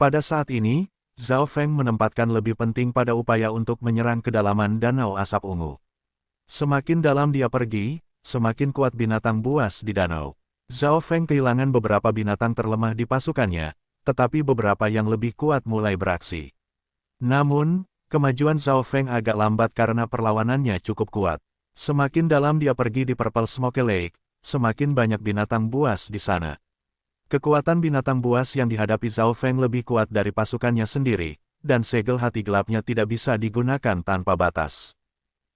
Pada saat ini, Zhao Feng menempatkan lebih penting pada upaya untuk menyerang kedalaman Danau Asap Ungu. Semakin dalam dia pergi, semakin kuat binatang buas di danau. Zhao Feng kehilangan beberapa binatang terlemah di pasukannya, tetapi beberapa yang lebih kuat mulai beraksi. Namun, kemajuan Zhao Feng agak lambat karena perlawanannya cukup kuat. Semakin dalam dia pergi di Purple Smoke Lake, semakin banyak binatang buas di sana. Kekuatan binatang buas yang dihadapi Zhao Feng lebih kuat dari pasukannya sendiri, dan segel hati gelapnya tidak bisa digunakan tanpa batas.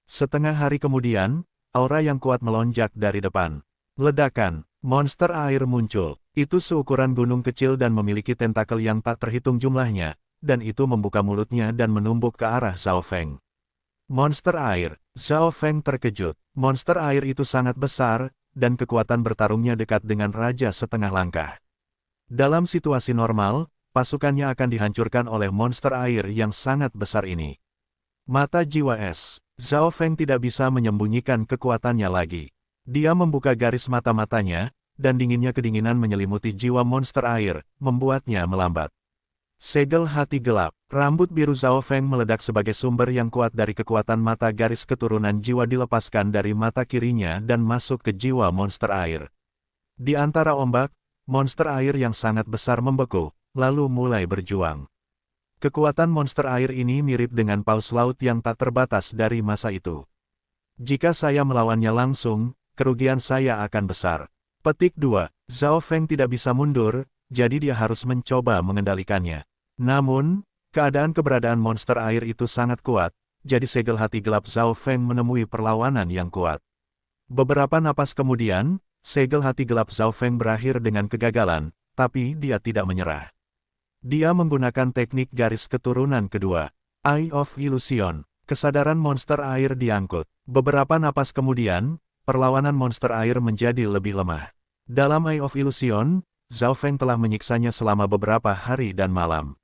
Setengah hari kemudian, aura yang kuat melonjak dari depan. Ledakan, monster air muncul. Itu seukuran gunung kecil dan memiliki tentakel yang tak terhitung jumlahnya, dan itu membuka mulutnya dan menumbuk ke arah Zhao Feng. Monster air, Zhao Feng terkejut. Monster air itu sangat besar, dan kekuatan bertarungnya dekat dengan raja setengah langkah. Dalam situasi normal, pasukannya akan dihancurkan oleh monster air yang sangat besar ini. Mata jiwa es, Zhao Feng tidak bisa menyembunyikan kekuatannya lagi. Dia membuka garis mata-matanya, dan dinginnya kedinginan menyelimuti jiwa monster air, membuatnya melambat. Segel hati gelap, rambut biru Zhao Feng meledak sebagai sumber yang kuat dari kekuatan mata garis keturunan jiwa dilepaskan dari mata kirinya dan masuk ke jiwa monster air. Di antara ombak, monster air yang sangat besar membeku, lalu mulai berjuang. Kekuatan monster air ini mirip dengan paus laut yang tak terbatas dari masa itu. Jika saya melawannya langsung, kerugian saya akan besar. Petik 2. Zhao Feng tidak bisa mundur, jadi dia harus mencoba mengendalikannya. Namun, keberadaan monster air itu sangat kuat, jadi segel hati gelap Zhao Feng menemui perlawanan yang kuat. Beberapa napas kemudian, segel hati gelap Zhao Feng berakhir dengan kegagalan, tapi dia tidak menyerah. Dia menggunakan teknik garis keturunan kedua, Eye of Illusion. Kesadaran monster air diangkut. Beberapa napas kemudian, perlawanan monster air menjadi lebih lemah. Dalam Eye of Illusion, Zhao Feng telah menyiksanya selama beberapa hari dan malam.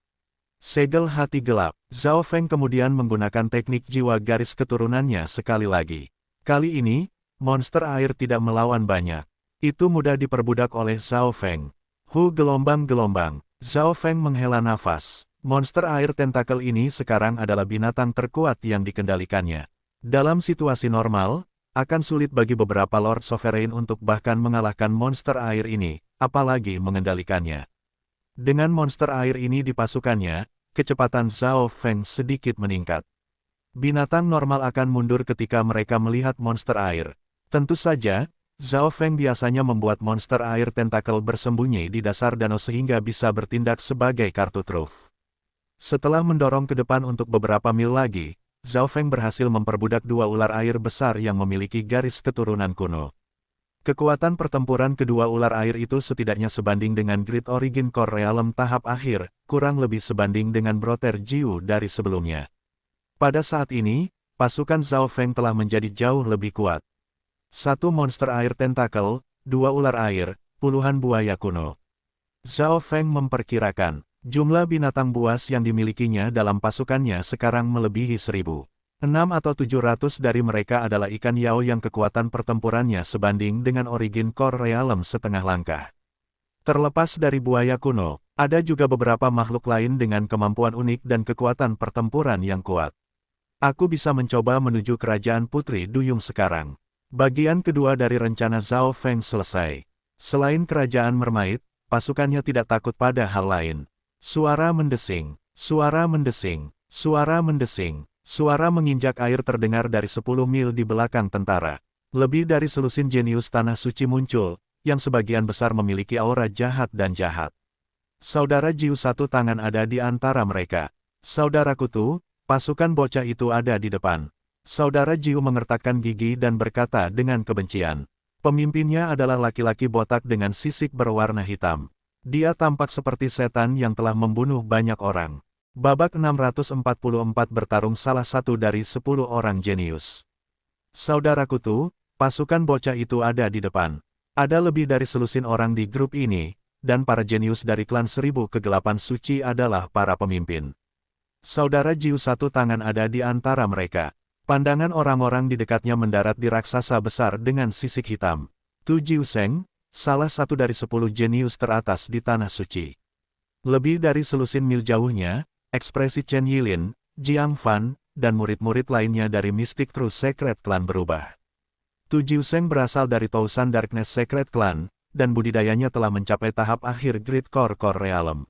Segel hati gelap. Zhao Feng kemudian menggunakan teknik jiwa garis keturunannya sekali lagi. Kali ini, monster air tidak melawan banyak. Itu mudah diperbudak oleh Zhao Feng. Gelombang-gelombang. Zhao Feng menghela nafas. Monster air tentakel ini sekarang adalah binatang terkuat yang dikendalikannya. Dalam situasi normal, akan sulit bagi beberapa Lord Sovereign untuk bahkan mengalahkan monster air ini, apalagi mengendalikannya. Dengan monster air ini di pasukannya, kecepatan Zhao Feng sedikit meningkat. Binatang normal akan mundur ketika mereka melihat monster air. Tentu saja, Zhao Feng biasanya membuat monster air tentakel bersembunyi di dasar danau sehingga bisa bertindak sebagai kartu truf. Setelah mendorong ke depan untuk beberapa mil lagi, Zhao Feng berhasil memperbudak dua ular air besar yang memiliki garis keturunan kuno. Kekuatan pertempuran kedua ular air itu setidaknya sebanding dengan Great Origin Core Realm tahap akhir, kurang lebih sebanding dengan Brother Jiu dari sebelumnya. Pada saat ini, pasukan Zhao Feng telah menjadi jauh lebih kuat. Satu monster air tentakel, dua ular air, puluhan buaya kuno. Zhao Feng memperkirakan, jumlah binatang buas yang dimilikinya dalam pasukannya sekarang melebihi 1000. 6 atau 700 dari mereka adalah ikan Yao yang kekuatan pertempurannya sebanding dengan Origin Core Realm setengah langkah. Terlepas dari buaya kuno, ada juga beberapa makhluk lain dengan kemampuan unik dan kekuatan pertempuran yang kuat. Aku bisa mencoba menuju kerajaan Putri Duyung sekarang. Bagian kedua dari rencana Zhao Feng selesai. Selain kerajaan Mermaid, pasukannya tidak takut pada hal lain. Suara mendesing, suara mendesing, suara mendesing. Suara menginjak air terdengar dari 10 mil di belakang tentara. Lebih dari selusin jenius tanah suci muncul, yang sebagian besar memiliki aura jahat dan jahat. Saudara Jiu satu tangan ada di antara mereka. Saudara Kutu, pasukan bocah itu ada di depan. Saudara Jiu mengertakkan gigi dan berkata dengan kebencian. Pemimpinnya adalah laki-laki botak dengan sisik berwarna hitam. Dia tampak seperti setan yang telah membunuh banyak orang. Babak 644 bertarung salah satu dari 10 orang jenius. Saudara Kutu, pasukan bocah itu ada di depan. Ada lebih dari selusin orang di grup ini, dan para jenius dari klan 1000 kegelapan suci adalah para pemimpin. Saudara Jiu satu tangan ada di antara mereka. Pandangan orang-orang di dekatnya mendarat di raksasa besar dengan sisik hitam. Tu Jiu Seng, salah satu dari 10 jenius teratas di tanah suci. Lebih dari selusin mil jauhnya, ekspresi Chen Yilin, Jiang Fan, dan murid-murid lainnya dari Mystic True Secret Clan berubah. Tu Jiu Seng berasal dari Thousand Darkness Secret Clan, dan budidayanya telah mencapai tahap akhir Great Core Realm.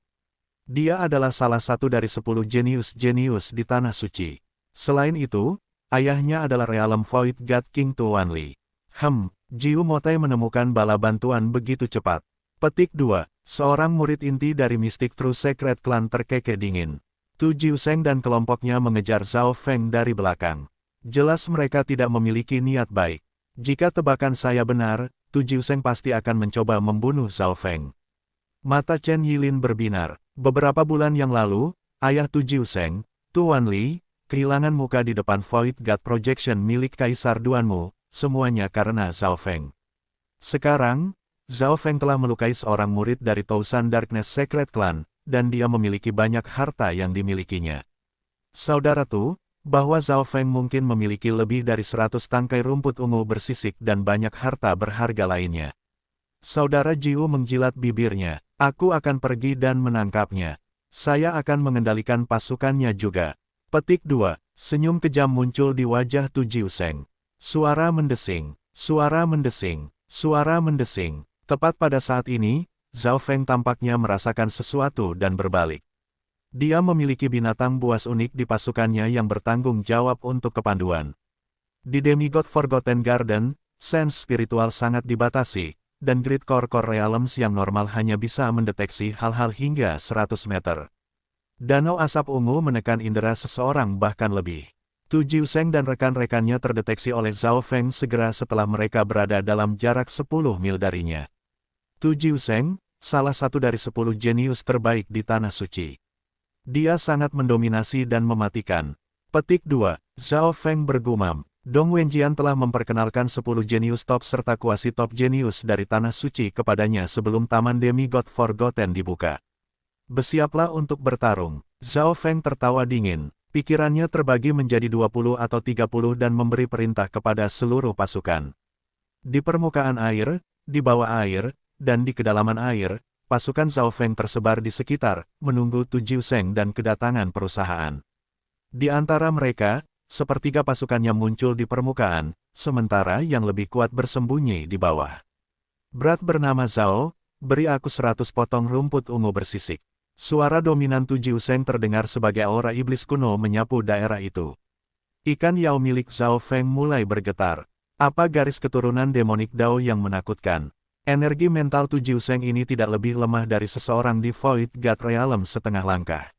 Dia adalah salah satu dari 10 jenius-jenius di Tanah Suci. Selain itu, ayahnya adalah Realm Void God King Tuan Li. Jiu Motai menemukan bala bantuan begitu cepat. Petik 2. Seorang murid inti dari Mystic True Secret Clan terkekeh dingin. Tu Jiu Seng dan kelompoknya mengejar Zhao Feng dari belakang. Jelas mereka tidak memiliki niat baik. Jika tebakan saya benar, Tu Jiu Seng pasti akan mencoba membunuh Zhao Feng. Mata Chen Yilin berbinar. Beberapa bulan yang lalu, ayah Tu Jiu Seng, Tuan Li, kehilangan muka di depan Void God Projection milik Kaisar Duanmu, semuanya karena Zhao Feng. Sekarang, Zhao Feng telah melukai seorang murid dari Thousand Darkness Secret Clan, dan dia memiliki banyak harta yang dimilikinya. Saudara Tu, bahwa Zhao Feng mungkin memiliki lebih dari 100 tangkai rumput ungu bersisik dan banyak harta berharga lainnya. Saudara Jiu menjilat bibirnya. Aku akan pergi dan menangkapnya. Saya akan mengendalikan pasukannya juga. Petik 2. Senyum kejam muncul di wajah Tu Jiu Seng. Suara mendesing, suara mendesing, suara mendesing. Tepat pada saat ini, Zhao Feng tampaknya merasakan sesuatu dan berbalik. Dia memiliki binatang buas unik di pasukannya yang bertanggung jawab untuk kepanduan. Di Demigod Forgotten Garden, sense spiritual sangat dibatasi, dan Grid Core Realms yang normal hanya bisa mendeteksi hal-hal hingga 100 meter. Danau asap ungu menekan indera seseorang bahkan lebih. Tu Jiuseng dan rekan-rekannya terdeteksi oleh Zhao Feng segera setelah mereka berada dalam jarak 10 mil darinya. Tu Jiuseng, salah satu dari 10 jenius terbaik di Tanah Suci. Dia sangat mendominasi dan mematikan. Petik 2, Zhao Feng bergumam. Dong Wenjian telah memperkenalkan 10 jenius top serta kuasi top jenius dari Tanah Suci kepadanya sebelum Taman Demigod Forgotten dibuka. Bersiaplah untuk bertarung. Zhao Feng tertawa dingin. Pikirannya terbagi menjadi 20 atau 30 dan memberi perintah kepada seluruh pasukan. Di permukaan air, di bawah air, dan di kedalaman air, pasukan Zhao Feng tersebar di sekitar, menunggu Tu Jiuseng dan kedatangan perusahaan. Di antara mereka, sepertiga pasukannya muncul di permukaan, sementara yang lebih kuat bersembunyi di bawah. Berat bernama Zhao, beri aku 100 potong rumput ungu bersisik. Suara dominan Tu Jiuseng terdengar sebagai aura iblis kuno menyapu daerah itu. Ikan Yao milik Zhao Feng mulai bergetar. Apa garis keturunan demonik Dao yang menakutkan? Energi mental Tu Jiuseng ini tidak lebih lemah dari seseorang di Void God Realm setengah langkah.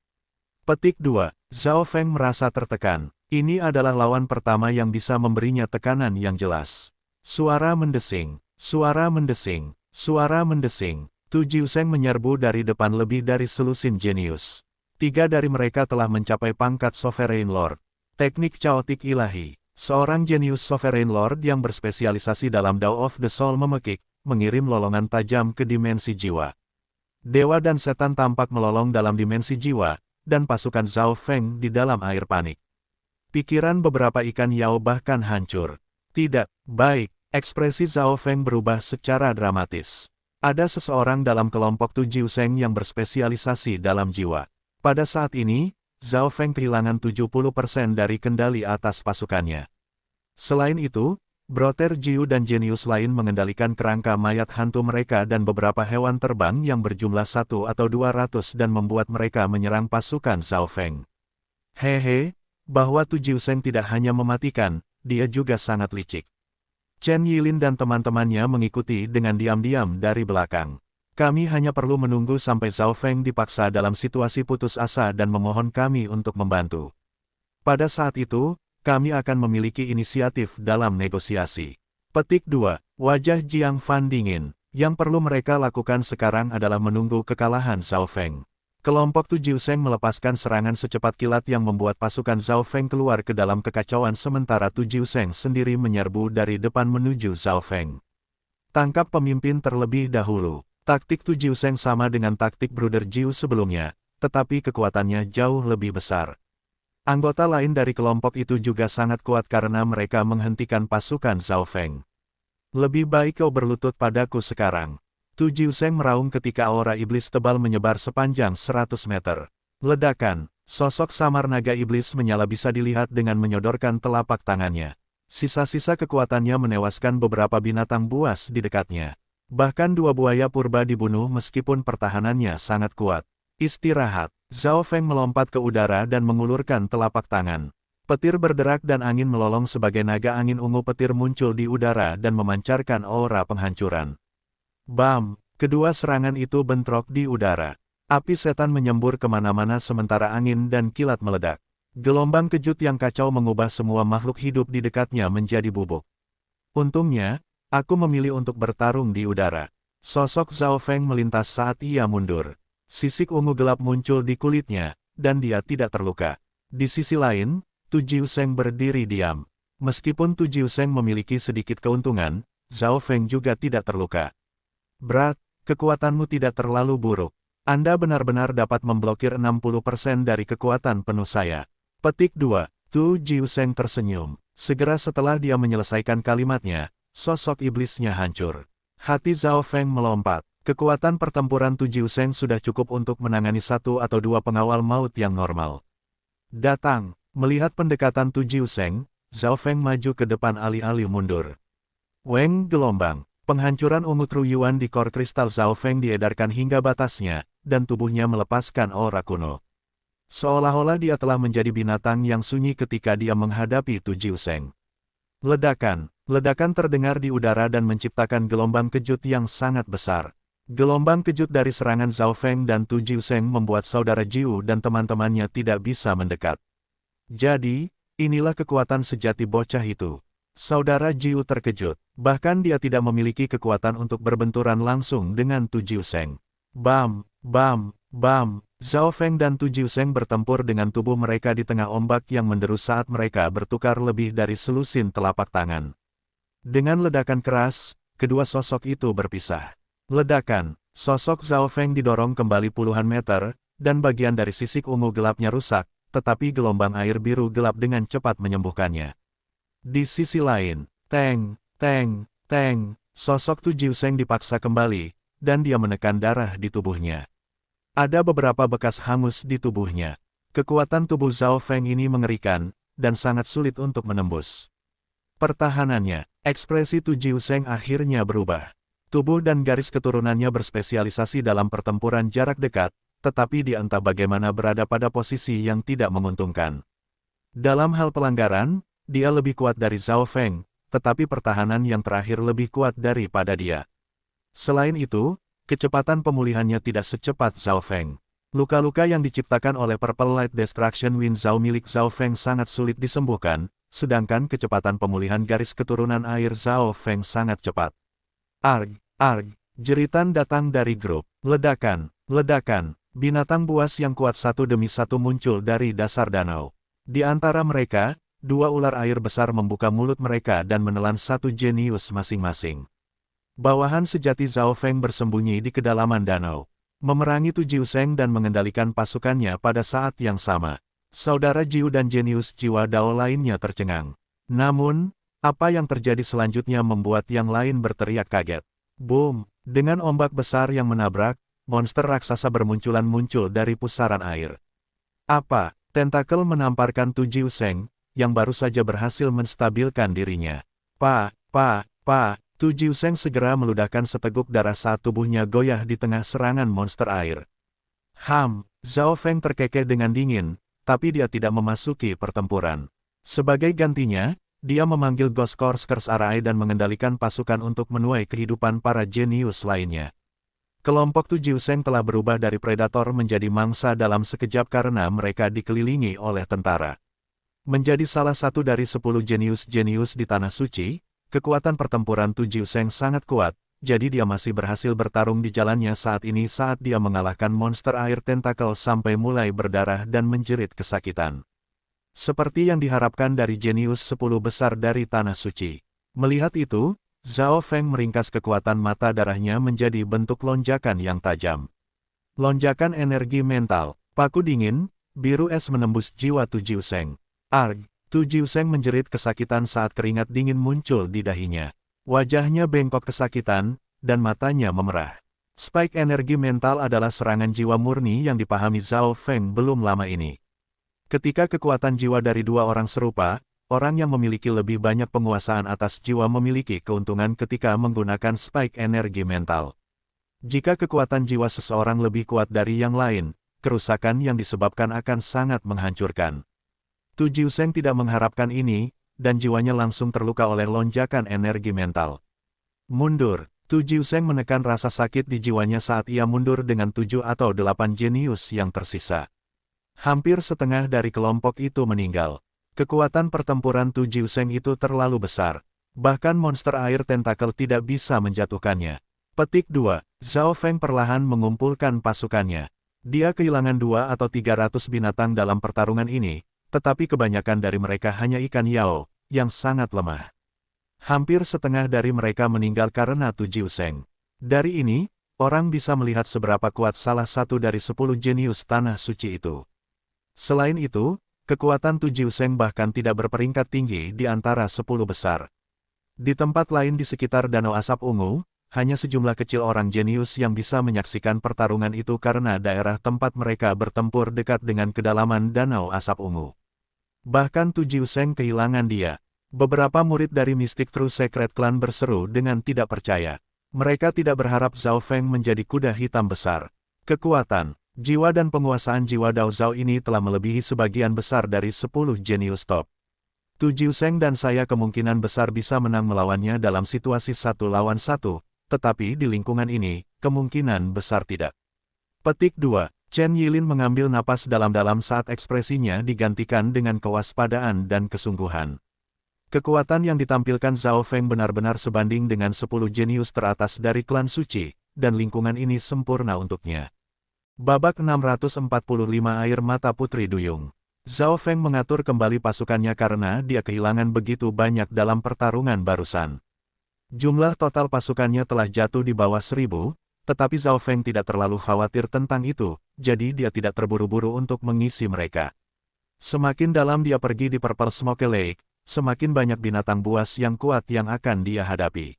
Petik 2. Zhao Feng merasa tertekan. Ini adalah lawan pertama yang bisa memberinya tekanan yang jelas. Suara mendesing, suara mendesing, suara mendesing. Tu Jiuseng menyerbu dari depan lebih dari selusin jenius. 3 dari mereka telah mencapai pangkat Sovereign Lord. Teknik Chaotic Ilahi. Seorang jenius Sovereign Lord yang berspesialisasi dalam Dao of the Soul memekik, mengirim lolongan tajam ke dimensi jiwa. Dewa dan setan tampak melolong dalam dimensi jiwa, dan pasukan Zhao Feng di dalam air panik. Pikiran beberapa ikan Yao bahkan hancur. Tidak, baik, ekspresi Zhao Feng berubah secara dramatis. Ada seseorang dalam kelompok Tu Jiuseng yang berspesialisasi dalam jiwa. Pada saat ini, Zhao Feng kehilangan 70% dari kendali atas pasukannya. Selain itu, Brother Jiu dan jenius lain mengendalikan kerangka mayat hantu mereka dan beberapa hewan terbang yang berjumlah 1 atau 200 dan membuat mereka menyerang pasukan Zhao Feng. Hehe, bahwa Tu Jiuseng tidak hanya mematikan, dia juga sangat licik. Chen Yilin dan teman-temannya mengikuti dengan diam-diam dari belakang. Kami hanya perlu menunggu sampai Zhao Feng dipaksa dalam situasi putus asa dan memohon kami untuk membantu. Pada saat itu, kami akan memiliki inisiatif dalam negosiasi. Petik 2. Wajah Jiang Fan dingin. Yang perlu mereka lakukan sekarang adalah menunggu kekalahan Zhao Feng. Kelompok Tu Jiuseng melepaskan serangan secepat kilat yang membuat pasukan Zhao Feng keluar ke dalam kekacauan sementara Tu Jiuseng sendiri menyerbu dari depan menuju Zhao Feng. Tangkap pemimpin terlebih dahulu. Taktik Tu Jiuseng sama dengan taktik Brother Jiu sebelumnya, tetapi kekuatannya jauh lebih besar. Anggota lain dari kelompok itu juga sangat kuat karena mereka menghentikan pasukan Zhao Feng. Lebih baik kau berlutut padaku sekarang. Tu Jiuseng meraung ketika aura iblis tebal menyebar sepanjang 100 meter. Ledakan, sosok samar naga iblis menyala bisa dilihat dengan menyodorkan telapak tangannya. Sisa-sisa kekuatannya menewaskan beberapa binatang buas di dekatnya. Bahkan 2 buaya purba dibunuh meskipun pertahanannya sangat kuat. Istirahat, Zhao Feng melompat ke udara dan mengulurkan telapak tangan. Petir berderak dan angin melolong sebagai naga angin ungu petir muncul di udara dan memancarkan aura penghancuran. Bam! Kedua serangan itu bentrok di udara. Api setan menyembur kemana-mana sementara angin dan kilat meledak. Gelombang kejut yang kacau mengubah semua makhluk hidup di dekatnya menjadi bubuk. Untungnya, aku memilih untuk bertarung di udara. Sosok Zhao Feng melintas saat ia mundur. Sisik ungu gelap muncul di kulitnya, dan dia tidak terluka. Di sisi lain, Tu Jiuseng berdiri diam. Meskipun Tu Jiuseng memiliki sedikit keuntungan, Zhao Feng juga tidak terluka. Berat, kekuatanmu tidak terlalu buruk. Anda benar-benar dapat memblokir 60% dari kekuatan penuh saya. Petik 2. Tu Jiuseng tersenyum. Segera setelah dia menyelesaikan kalimatnya, sosok iblisnya hancur. Hati Zhao Feng melompat. Kekuatan pertempuran Tu Jiuseng sudah cukup untuk menangani 1 atau 2 pengawal maut yang normal. Datang, melihat pendekatan Tu Jiuseng, Zhao Feng maju ke depan alih-alih mundur. Weng gelombang. Penghancuran ungu Truyuan di kor kristal Zhao Feng diedarkan hingga batasnya, dan tubuhnya melepaskan aura kuno. Seolah-olah dia telah menjadi binatang yang sunyi ketika dia menghadapi Tu Jiuseng. Ledakan terdengar di udara dan menciptakan gelombang kejut yang sangat besar. Gelombang kejut dari serangan Zhao Feng dan Tu Jiuseng membuat saudara Jiu dan teman-temannya tidak bisa mendekat. Jadi, inilah kekuatan sejati bocah itu. Saudara Jiu terkejut, bahkan dia tidak memiliki kekuatan untuk berbenturan langsung dengan Tu Jiuseng. Bam, bam, bam. Zhao Feng dan Tu Jiuseng bertempur dengan tubuh mereka di tengah ombak yang menderu saat mereka bertukar lebih dari selusin telapak tangan. Dengan ledakan keras, kedua sosok itu berpisah. Ledakan, sosok Zhao Feng didorong kembali puluhan meter, dan bagian dari sisik ungu gelapnya rusak, tetapi gelombang air biru gelap dengan cepat menyembuhkannya. Di sisi lain, teng, teng, teng, sosok Tu Jiuseng dipaksa kembali, dan dia menekan darah di tubuhnya. Ada beberapa bekas hangus di tubuhnya. Kekuatan tubuh Zhao Feng ini mengerikan, dan sangat sulit untuk menembus. Pertahanannya, ekspresi Tu Jiuseng akhirnya berubah. Tubuh dan garis keturunannya berspesialisasi dalam pertempuran jarak dekat, tetapi dia entah bagaimana berada pada posisi yang tidak menguntungkan. Dalam hal pelanggaran, dia lebih kuat dari Zhao Feng, tetapi pertahanan yang terakhir lebih kuat daripada dia. Selain itu, kecepatan pemulihannya tidak secepat Zhao Feng. Luka-luka yang diciptakan oleh Purple Light Destruction Wind Zhao milik Zhao Feng sangat sulit disembuhkan, sedangkan kecepatan pemulihan garis keturunan air Zhao Feng sangat cepat. Arg, arg, jeritan datang dari grup. Ledakan, ledakan, binatang buas yang kuat satu demi satu muncul dari dasar danau. Di antara mereka, dua ular air besar membuka mulut mereka dan menelan satu jenius masing-masing. Bawahan sejati Zhao Feng bersembunyi di kedalaman danau, memerangi Tu Jiuseng dan mengendalikan pasukannya pada saat yang sama. Saudara Jiu dan jenius jiwa Dao lainnya tercengang. Namun, apa yang terjadi selanjutnya membuat yang lain berteriak kaget. Boom! Dengan ombak besar yang menabrak, monster raksasa bermunculan muncul dari pusaran air. Apa? Tentakel menamparkan Tu Jiuseng, yang baru saja berhasil menstabilkan dirinya. Tu Jiuseng segera meludahkan seteguk darah saat tubuhnya goyah di tengah serangan monster air. Zhao Feng terkekeh dengan dingin, tapi dia tidak memasuki pertempuran. Sebagai gantinya, dia memanggil Ghost Corskers Arai dan mengendalikan pasukan untuk menuai kehidupan para jenius lainnya. Kelompok Tu Jiuseng telah berubah dari predator menjadi mangsa dalam sekejap karena mereka dikelilingi oleh tentara. Menjadi salah satu dari 10 jenius-jenius di Tanah Suci, kekuatan pertempuran Tu Jiuseng sangat kuat, jadi dia masih berhasil bertarung di jalannya saat ini saat dia mengalahkan monster air tentakel sampai mulai berdarah dan menjerit kesakitan. Seperti yang diharapkan dari jenius 10 besar dari Tanah Suci. Melihat itu, Zhao Feng meringkas kekuatan mata darahnya menjadi bentuk lonjakan yang tajam. Lonjakan energi mental, paku dingin, biru es menembus jiwa Tu Jiuseng. Arg! Tu Jiuseng menjerit kesakitan saat keringat dingin muncul di dahinya. Wajahnya bengkok kesakitan, dan matanya memerah. Spike energi mental adalah serangan jiwa murni yang dipahami Zhao Feng belum lama ini. Ketika kekuatan jiwa dari dua orang serupa, orang yang memiliki lebih banyak penguasaan atas jiwa memiliki keuntungan ketika menggunakan spike energi mental. Jika kekuatan jiwa seseorang lebih kuat dari yang lain, kerusakan yang disebabkan akan sangat menghancurkan. Tu Jiuseng tidak mengharapkan ini, dan jiwanya langsung terluka oleh lonjakan energi mental. Mundur, Tu Jiuseng menekan rasa sakit di jiwanya saat ia mundur dengan 7 atau 8 jenius yang tersisa. Hampir setengah dari kelompok itu meninggal. Kekuatan pertempuran Tu Jiuseng itu terlalu besar. Bahkan monster air tentakel tidak bisa menjatuhkannya. Petik 2. Zhao Feng perlahan mengumpulkan pasukannya. Dia kehilangan 2 atau 300 binatang dalam pertarungan ini, tetapi kebanyakan dari mereka hanya ikan yao, yang sangat lemah. Hampir setengah dari mereka meninggal karena Tu Jiuseng. Dari ini, orang bisa melihat seberapa kuat salah satu dari 10 jenius Tanah Suci itu. Selain itu, kekuatan Tu Jiuseng bahkan tidak berperingkat tinggi di antara 10 besar. Di tempat lain di sekitar Danau Asap Ungu, hanya sejumlah kecil orang jenius yang bisa menyaksikan pertarungan itu karena daerah tempat mereka bertempur dekat dengan kedalaman Danau Asap Ungu. Bahkan Tu Jiuseng kehilangan dia. Beberapa murid dari Mystic True Secret Clan berseru dengan tidak percaya. Mereka tidak berharap Zhao Feng menjadi kuda hitam besar. Kekuatan, Jiwa dan penguasaan jiwa Dao Zhao ini telah melebihi sebagian besar dari 10 jenius top. Tu Jiuseng dan saya kemungkinan besar bisa menang melawannya dalam situasi 1 lawan 1, tetapi di lingkungan ini, kemungkinan besar tidak. Petik 2. Chen Yilin mengambil napas dalam-dalam saat ekspresinya digantikan dengan kewaspadaan dan kesungguhan. Kekuatan yang ditampilkan Zhao Feng benar-benar sebanding dengan 10 jenius teratas dari klan suci, dan lingkungan ini sempurna untuknya. Babak 645 Air Mata Putri Duyung. Zhao Feng mengatur kembali pasukannya karena dia kehilangan begitu banyak dalam pertarungan barusan. Jumlah total pasukannya telah jatuh di bawah 1000, tetapi Zhao Feng tidak terlalu khawatir tentang itu, jadi dia tidak terburu-buru untuk mengisi mereka. Semakin dalam dia pergi di Purple Smoke Lake, semakin banyak binatang buas yang kuat yang akan dia hadapi.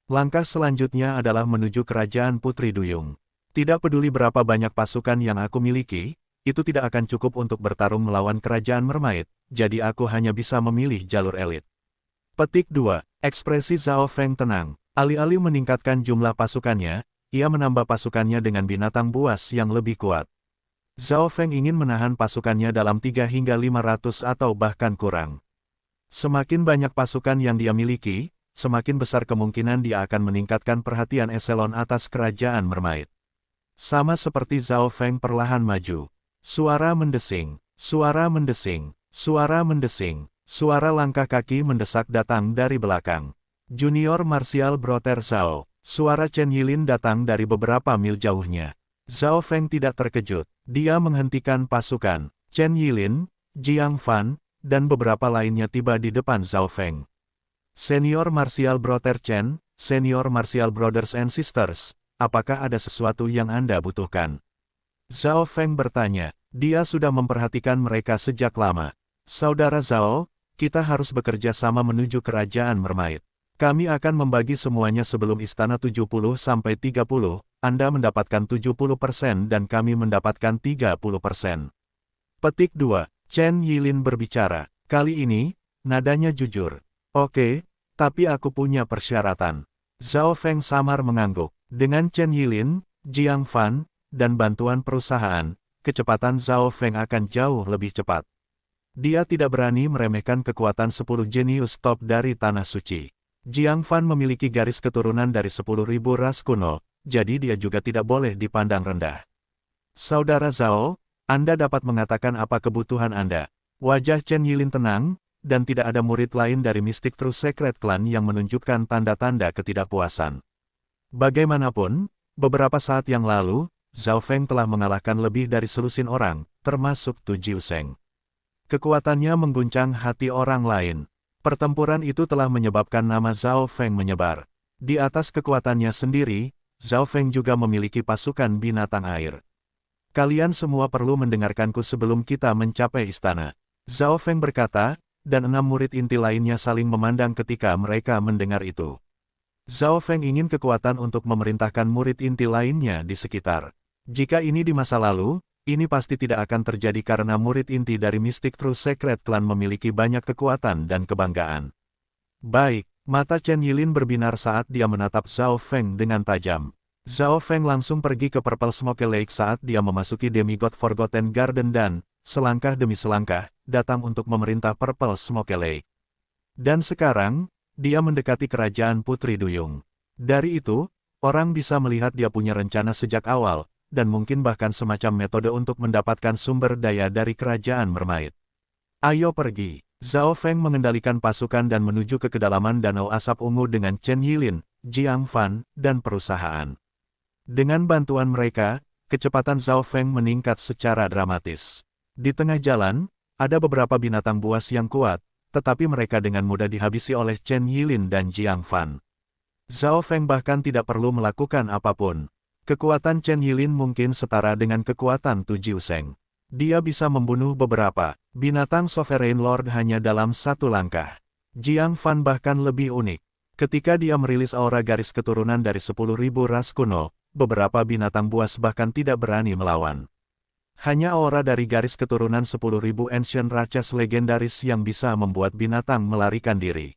Langkah selanjutnya adalah menuju kerajaan Putri Duyung. Tidak peduli berapa banyak pasukan yang aku miliki, itu tidak akan cukup untuk bertarung melawan kerajaan Mermaid, jadi aku hanya bisa memilih jalur elit. Petik 2. Ekspresi Zhao Feng tenang. Alih-alih meningkatkan jumlah pasukannya, ia menambah pasukannya dengan binatang buas yang lebih kuat. Zhao Feng ingin menahan pasukannya dalam 3 hingga 500 atau bahkan kurang. Semakin banyak pasukan yang dia miliki, semakin besar kemungkinan dia akan meningkatkan perhatian eselon atas kerajaan Mermaid. Sama seperti Zhao Feng perlahan maju. Suara mendesing, suara mendesing, suara mendesing, suara langkah kaki mendesak datang dari belakang. Junior Martial Brother Zhao, suara Chen Yilin datang dari beberapa mil jauhnya. Zhao Feng tidak terkejut, dia menghentikan pasukan. Chen Yilin, Jiang Fan, dan beberapa lainnya tiba di depan Zhao Feng. Senior Martial Brother Chen, Senior Martial Brothers and Sisters, apakah ada sesuatu yang Anda butuhkan? Zhao Feng bertanya, dia sudah memperhatikan mereka sejak lama. Saudara Zhao, kita harus bekerja sama menuju kerajaan Mermaid. Kami akan membagi semuanya sebelum istana 70-30, Anda mendapatkan 70% dan kami mendapatkan 30%. Petik 2. Chen Yilin berbicara. Kali ini, nadanya jujur. Oke, tapi aku punya persyaratan. Zhao Feng samar mengangguk. Dengan Chen Yilin, Jiang Fan, dan bantuan perusahaan, kecepatan Zhao Feng akan jauh lebih cepat. Dia tidak berani meremehkan kekuatan 10 jenius top dari Tanah Suci. Jiang Fan memiliki garis keturunan dari 10.000 ras kuno, jadi dia juga tidak boleh dipandang rendah. Saudara Zhao, Anda dapat mengatakan apa kebutuhan Anda. Wajah Chen Yilin tenang, dan tidak ada murid lain dari Mystic True Secret Clan yang menunjukkan tanda-tanda ketidakpuasan. Bagaimanapun, beberapa saat yang lalu, Zhao Feng telah mengalahkan lebih dari selusin orang, termasuk Tu Jiuseng. Kekuatannya mengguncang hati orang lain. Pertempuran itu telah menyebabkan nama Zhao Feng menyebar. Di atas kekuatannya sendiri, Zhao Feng juga memiliki pasukan binatang air. Kalian semua perlu mendengarkanku sebelum kita mencapai istana. Zhao Feng berkata, dan 6 murid inti lainnya saling memandang ketika mereka mendengar itu. Zhao Feng ingin kekuatan untuk memerintahkan murid inti lainnya di sekitar. Jika ini di masa lalu, ini pasti tidak akan terjadi karena murid inti dari Mystic True Secret Clan memiliki banyak kekuatan dan kebanggaan. Baik, mata Chen Yilin berbinar saat dia menatap Zhao Feng dengan tajam. Zhao Feng langsung pergi ke Purple Smoke Lake saat dia memasuki Demigod Forgotten Garden dan, selangkah demi selangkah, datang untuk memerintah Purple Smoke Lake. Dan sekarang, dia mendekati kerajaan Putri Duyung. Dari itu, orang bisa melihat dia punya rencana sejak awal, dan mungkin bahkan semacam metode untuk mendapatkan sumber daya dari kerajaan Mermaid. Ayo pergi. Zhao Feng mengendalikan pasukan dan menuju ke kedalaman Danau Asap Ungu dengan Chen Yilin, Jiang Fan, dan perusahaan. Dengan bantuan mereka, kecepatan Zhao Feng meningkat secara dramatis. Di tengah jalan, ada beberapa binatang buas yang kuat, tetapi mereka dengan mudah dihabisi oleh Chen Yilin dan Jiang Fan. Zhao Feng bahkan tidak perlu melakukan apapun. Kekuatan Chen Yilin mungkin setara dengan kekuatan Tu Jiuseng. Dia bisa membunuh beberapa binatang Sovereign Lord hanya dalam satu langkah. Jiang Fan bahkan lebih unik. Ketika dia merilis aura garis keturunan dari 10.000 ras kuno, beberapa binatang buas bahkan tidak berani melawan. Hanya aura dari garis keturunan 10.000 Ancient Rachas legendaris yang bisa membuat binatang melarikan diri.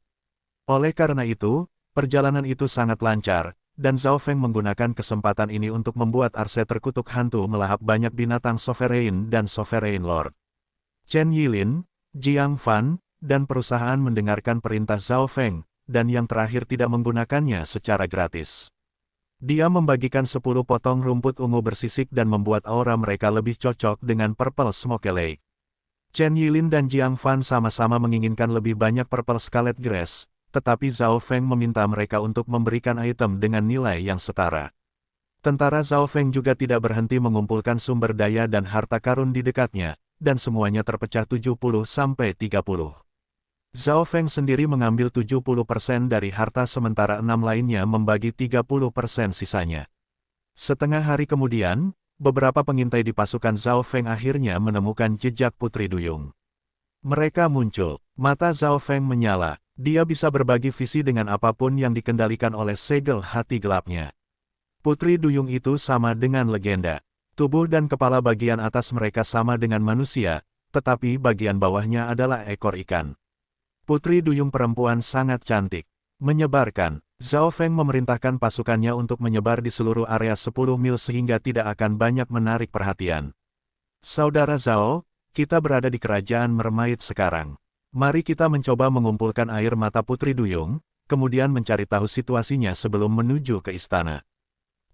Oleh karena itu, perjalanan itu sangat lancar, dan Zhao Feng menggunakan kesempatan ini untuk membuat Arse Terkutuk Hantu melahap banyak binatang Sovereign dan Sovereign Lord. Chen Yilin, Jiang Fan, dan perusahaan mendengarkan perintah Zhao Feng, dan yang terakhir tidak menggunakannya secara gratis. Dia membagikan 10 potong rumput ungu bersisik dan membuat aura mereka lebih cocok dengan Purple Smoke Lake. Chen Yilin dan Jiang Fan sama-sama menginginkan lebih banyak Purple Scarlet Grass, tetapi Zhao Feng meminta mereka untuk memberikan item dengan nilai yang setara. Tentara Zhao Feng juga tidak berhenti mengumpulkan sumber daya dan harta karun di dekatnya, dan semuanya terpecah 70-30. Zhao Feng sendiri mengambil 70% dari harta sementara 6 lainnya membagi 30% sisanya. Setengah hari kemudian, beberapa pengintai di pasukan Zhao Feng akhirnya menemukan jejak Putri Duyung. Mereka muncul, mata Zhao Feng menyala, dia bisa berbagi visi dengan apapun yang dikendalikan oleh segel hati gelapnya. Putri Duyung itu sama dengan legenda. Tubuh dan kepala bagian atas mereka sama dengan manusia, tetapi bagian bawahnya adalah ekor ikan. Putri Duyung perempuan sangat cantik. Menyebarkan, Zhao Feng memerintahkan pasukannya untuk menyebar di seluruh area 10 mil sehingga tidak akan banyak menarik perhatian. Saudara Zhao, kita berada di kerajaan Mermaid sekarang. Mari kita mencoba mengumpulkan air mata Putri Duyung, kemudian mencari tahu situasinya sebelum menuju ke istana.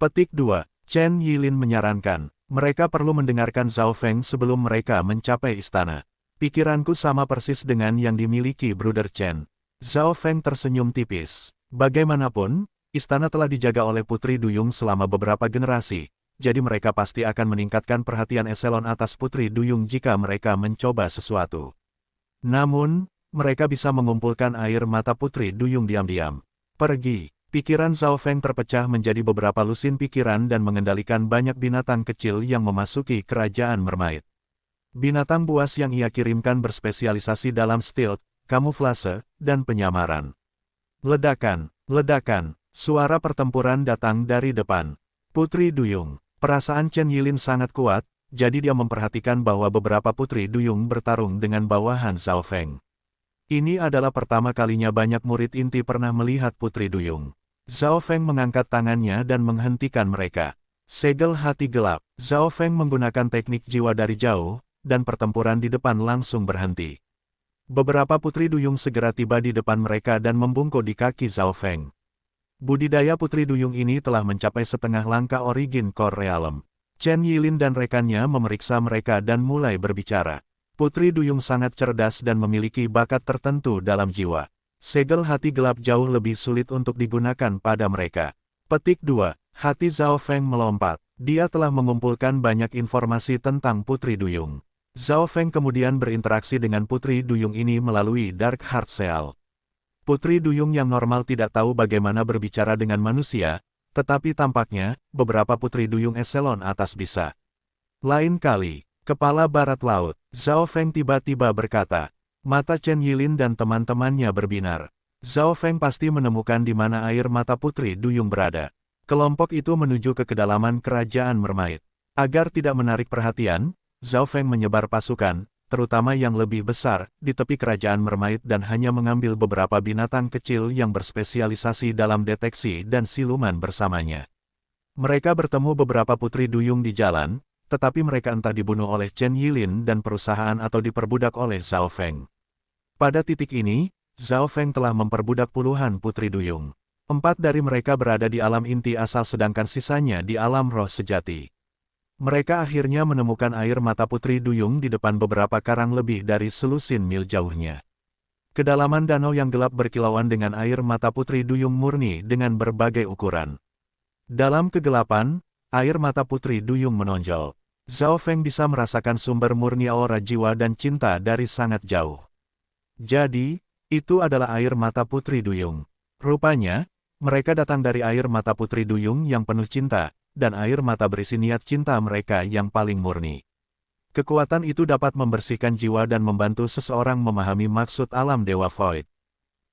Petik 2. Chen Yilin menyarankan, mereka perlu mendengarkan Zhao Feng sebelum mereka mencapai istana. Pikiranku sama persis dengan yang dimiliki Bruder Chen. Zhao Feng tersenyum tipis. Bagaimanapun, istana telah dijaga oleh Putri Duyung selama beberapa generasi, jadi mereka pasti akan meningkatkan perhatian eselon atas Putri Duyung jika mereka mencoba sesuatu. Namun, mereka bisa mengumpulkan air mata Putri Duyung diam-diam. Pergi. Pikiran Zhao Feng terpecah menjadi beberapa lusin pikiran dan mengendalikan banyak binatang kecil yang memasuki kerajaan Mermaid. Binatang buas yang ia kirimkan berspesialisasi dalam stealth, kamuflase, dan penyamaran. Ledakan, ledakan, suara pertempuran datang dari depan. Putri Duyung. Perasaan Chen Yilin sangat kuat, jadi dia memperhatikan bahwa beberapa Putri Duyung bertarung dengan bawahan Zhao Feng. Ini adalah pertama kalinya banyak murid inti pernah melihat Putri Duyung. Zhao Feng mengangkat tangannya dan menghentikan mereka. Segel hati gelap. Zhao Feng menggunakan teknik jiwa dari jauh, dan pertempuran di depan langsung berhenti. Beberapa Putri Duyung segera tiba di depan mereka dan membungkuk di kaki Zhao Feng. Budidaya Putri Duyung ini telah mencapai setengah langkah origin core realm. Chen Yilin dan rekannya memeriksa mereka dan mulai berbicara. Putri Duyung sangat cerdas dan memiliki bakat tertentu dalam jiwa. Segel hati gelap jauh lebih sulit untuk digunakan pada mereka. Petik 2. Hati Zhao Feng melompat. Dia telah mengumpulkan banyak informasi tentang Putri Duyung. Zhao Feng kemudian berinteraksi dengan Putri Duyung ini melalui Dark Heart Seal. Putri Duyung yang normal tidak tahu bagaimana berbicara dengan manusia, tetapi tampaknya, beberapa Putri Duyung eselon atas bisa. Lain kali, kepala barat laut, Zhao Feng tiba-tiba berkata. Mata Chen Yilin dan teman-temannya berbinar. Zhao Feng pasti menemukan di mana air mata Putri Duyung berada. Kelompok itu menuju ke kedalaman kerajaan Mermaid. Agar tidak menarik perhatian, Zhao Feng menyebar pasukan, terutama yang lebih besar, di tepi kerajaan Mermaid dan hanya mengambil beberapa binatang kecil yang berspesialisasi dalam deteksi dan siluman bersamanya. Mereka bertemu beberapa Putri Duyung di jalan, tetapi mereka entah dibunuh oleh Chen Yilin dan perusahaan atau diperbudak oleh Zhao Feng. Pada titik ini, Zhao Feng telah memperbudak puluhan Putri Duyung. 4 dari mereka berada di alam inti asal sedangkan sisanya di alam roh sejati. Mereka akhirnya menemukan air mata Putri Duyung di depan beberapa karang lebih dari selusin mil jauhnya. Kedalaman danau yang gelap berkilauan dengan air mata Putri Duyung murni dengan berbagai ukuran. Dalam kegelapan, air mata Putri Duyung menonjol. Zhao Feng bisa merasakan sumber murni aura jiwa dan cinta dari sangat jauh. Jadi, itu adalah air mata Putri Duyung. Rupanya, mereka datang dari air mata Putri Duyung yang penuh cinta, dan air mata berisi niat cinta mereka yang paling murni. Kekuatan itu dapat membersihkan jiwa dan membantu seseorang memahami maksud alam Dewa Void.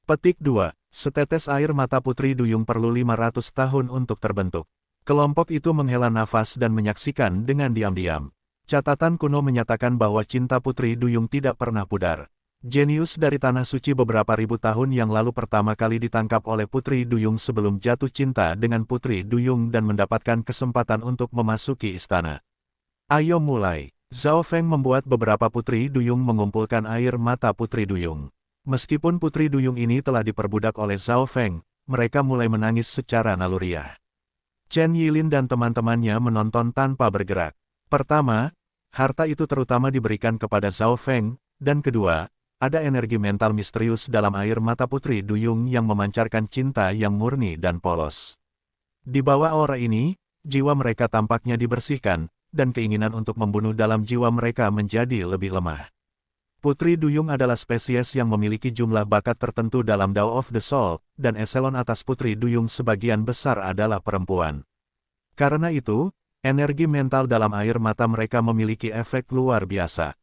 Petik 2. Setetes air mata Putri Duyung perlu 500 tahun untuk terbentuk. Kelompok itu menghela nafas dan menyaksikan dengan diam-diam. Catatan kuno menyatakan bahwa cinta Putri Duyung tidak pernah pudar. Jenius dari Tanah Suci beberapa ribu tahun yang lalu pertama kali ditangkap oleh Putri Duyung sebelum jatuh cinta dengan Putri Duyung dan mendapatkan kesempatan untuk memasuki istana. Ayo mulai. Zhao Feng membuat beberapa Putri Duyung mengumpulkan air mata Putri Duyung. Meskipun Putri Duyung ini telah diperbudak oleh Zhao Feng, mereka mulai menangis secara naluriah. Chen Yilin dan teman-temannya menonton tanpa bergerak. Pertama, harta itu terutama diberikan kepada Zhao Feng, dan kedua, ada energi mental misterius dalam air mata Putri Duyung yang memancarkan cinta yang murni dan polos. Di bawah aura ini, jiwa mereka tampaknya dibersihkan, dan keinginan untuk membunuh dalam jiwa mereka menjadi lebih lemah. Putri Duyung adalah spesies yang memiliki jumlah bakat tertentu dalam Dao of the Soul, dan eselon atas Putri Duyung sebagian besar adalah perempuan. Karena itu, energi mental dalam air mata mereka memiliki efek luar biasa.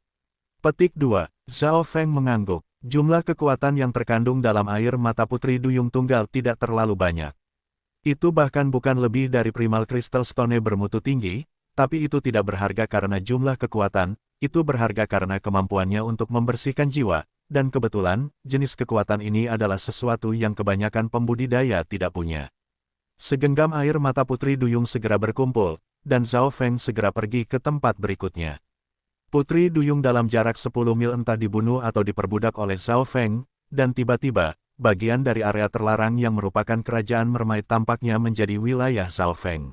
Petik 2. Zhao Feng mengangguk. Jumlah kekuatan yang terkandung dalam air mata Putri Duyung Tunggal tidak terlalu banyak. Itu bahkan bukan lebih dari Primal Crystal Stone bermutu tinggi, tapi itu tidak berharga karena jumlah kekuatan, itu berharga karena kemampuannya untuk membersihkan jiwa, dan kebetulan, jenis kekuatan ini adalah sesuatu yang kebanyakan pembudidaya tidak punya. Segenggam air mata Putri Duyung segera berkumpul, dan Zhao Feng segera pergi ke tempat berikutnya. Putri Duyung dalam jarak 10 mil entah dibunuh atau diperbudak oleh Zhao Feng, dan tiba-tiba, bagian dari area terlarang yang merupakan kerajaan Mermaid tampaknya menjadi wilayah Zhao Feng.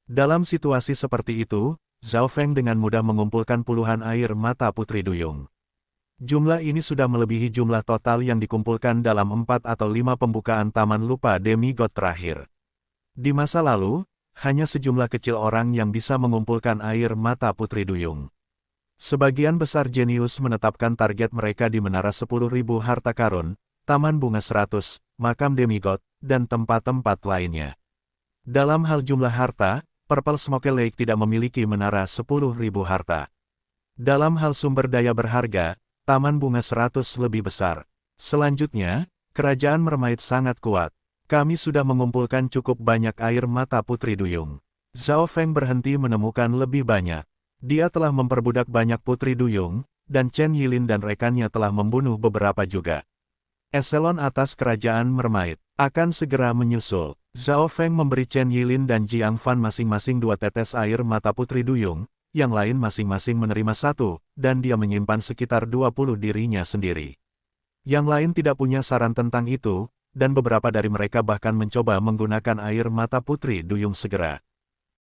Dalam situasi seperti itu, Zhao Feng dengan mudah mengumpulkan puluhan air mata Putri Duyung. Jumlah ini sudah melebihi jumlah total yang dikumpulkan dalam 4 atau 5 pembukaan Taman Lupa Demigod terakhir. Di masa lalu, hanya sejumlah kecil orang yang bisa mengumpulkan air mata Putri Duyung. Sebagian besar jenius menetapkan target mereka di Menara 10.000 Harta Karun, Taman Bunga 100, Makam Demigod, dan tempat-tempat lainnya. Dalam hal jumlah harta, Purple Smoke Lake tidak memiliki menara 10.000 harta. Dalam hal sumber daya berharga, Taman Bunga 100 lebih besar. Selanjutnya, Kerajaan Mermaid sangat kuat. Kami sudah mengumpulkan cukup banyak air mata Putri Duyung. Zhao Feng berhenti menemukan lebih banyak. Dia telah memperbudak banyak Putri Duyung, dan Chen Yilin dan rekannya telah membunuh beberapa juga. Eselon atas Kerajaan Mermaid akan segera menyusul. Zhao Feng memberi Chen Yilin dan Jiang Fan masing-masing 2 tetes air mata Putri Duyung, yang lain masing-masing menerima 1, dan dia menyimpan sekitar 20 dirinya sendiri. Yang lain tidak punya saran tentang itu, dan beberapa dari mereka bahkan mencoba menggunakan air mata Putri Duyung segera.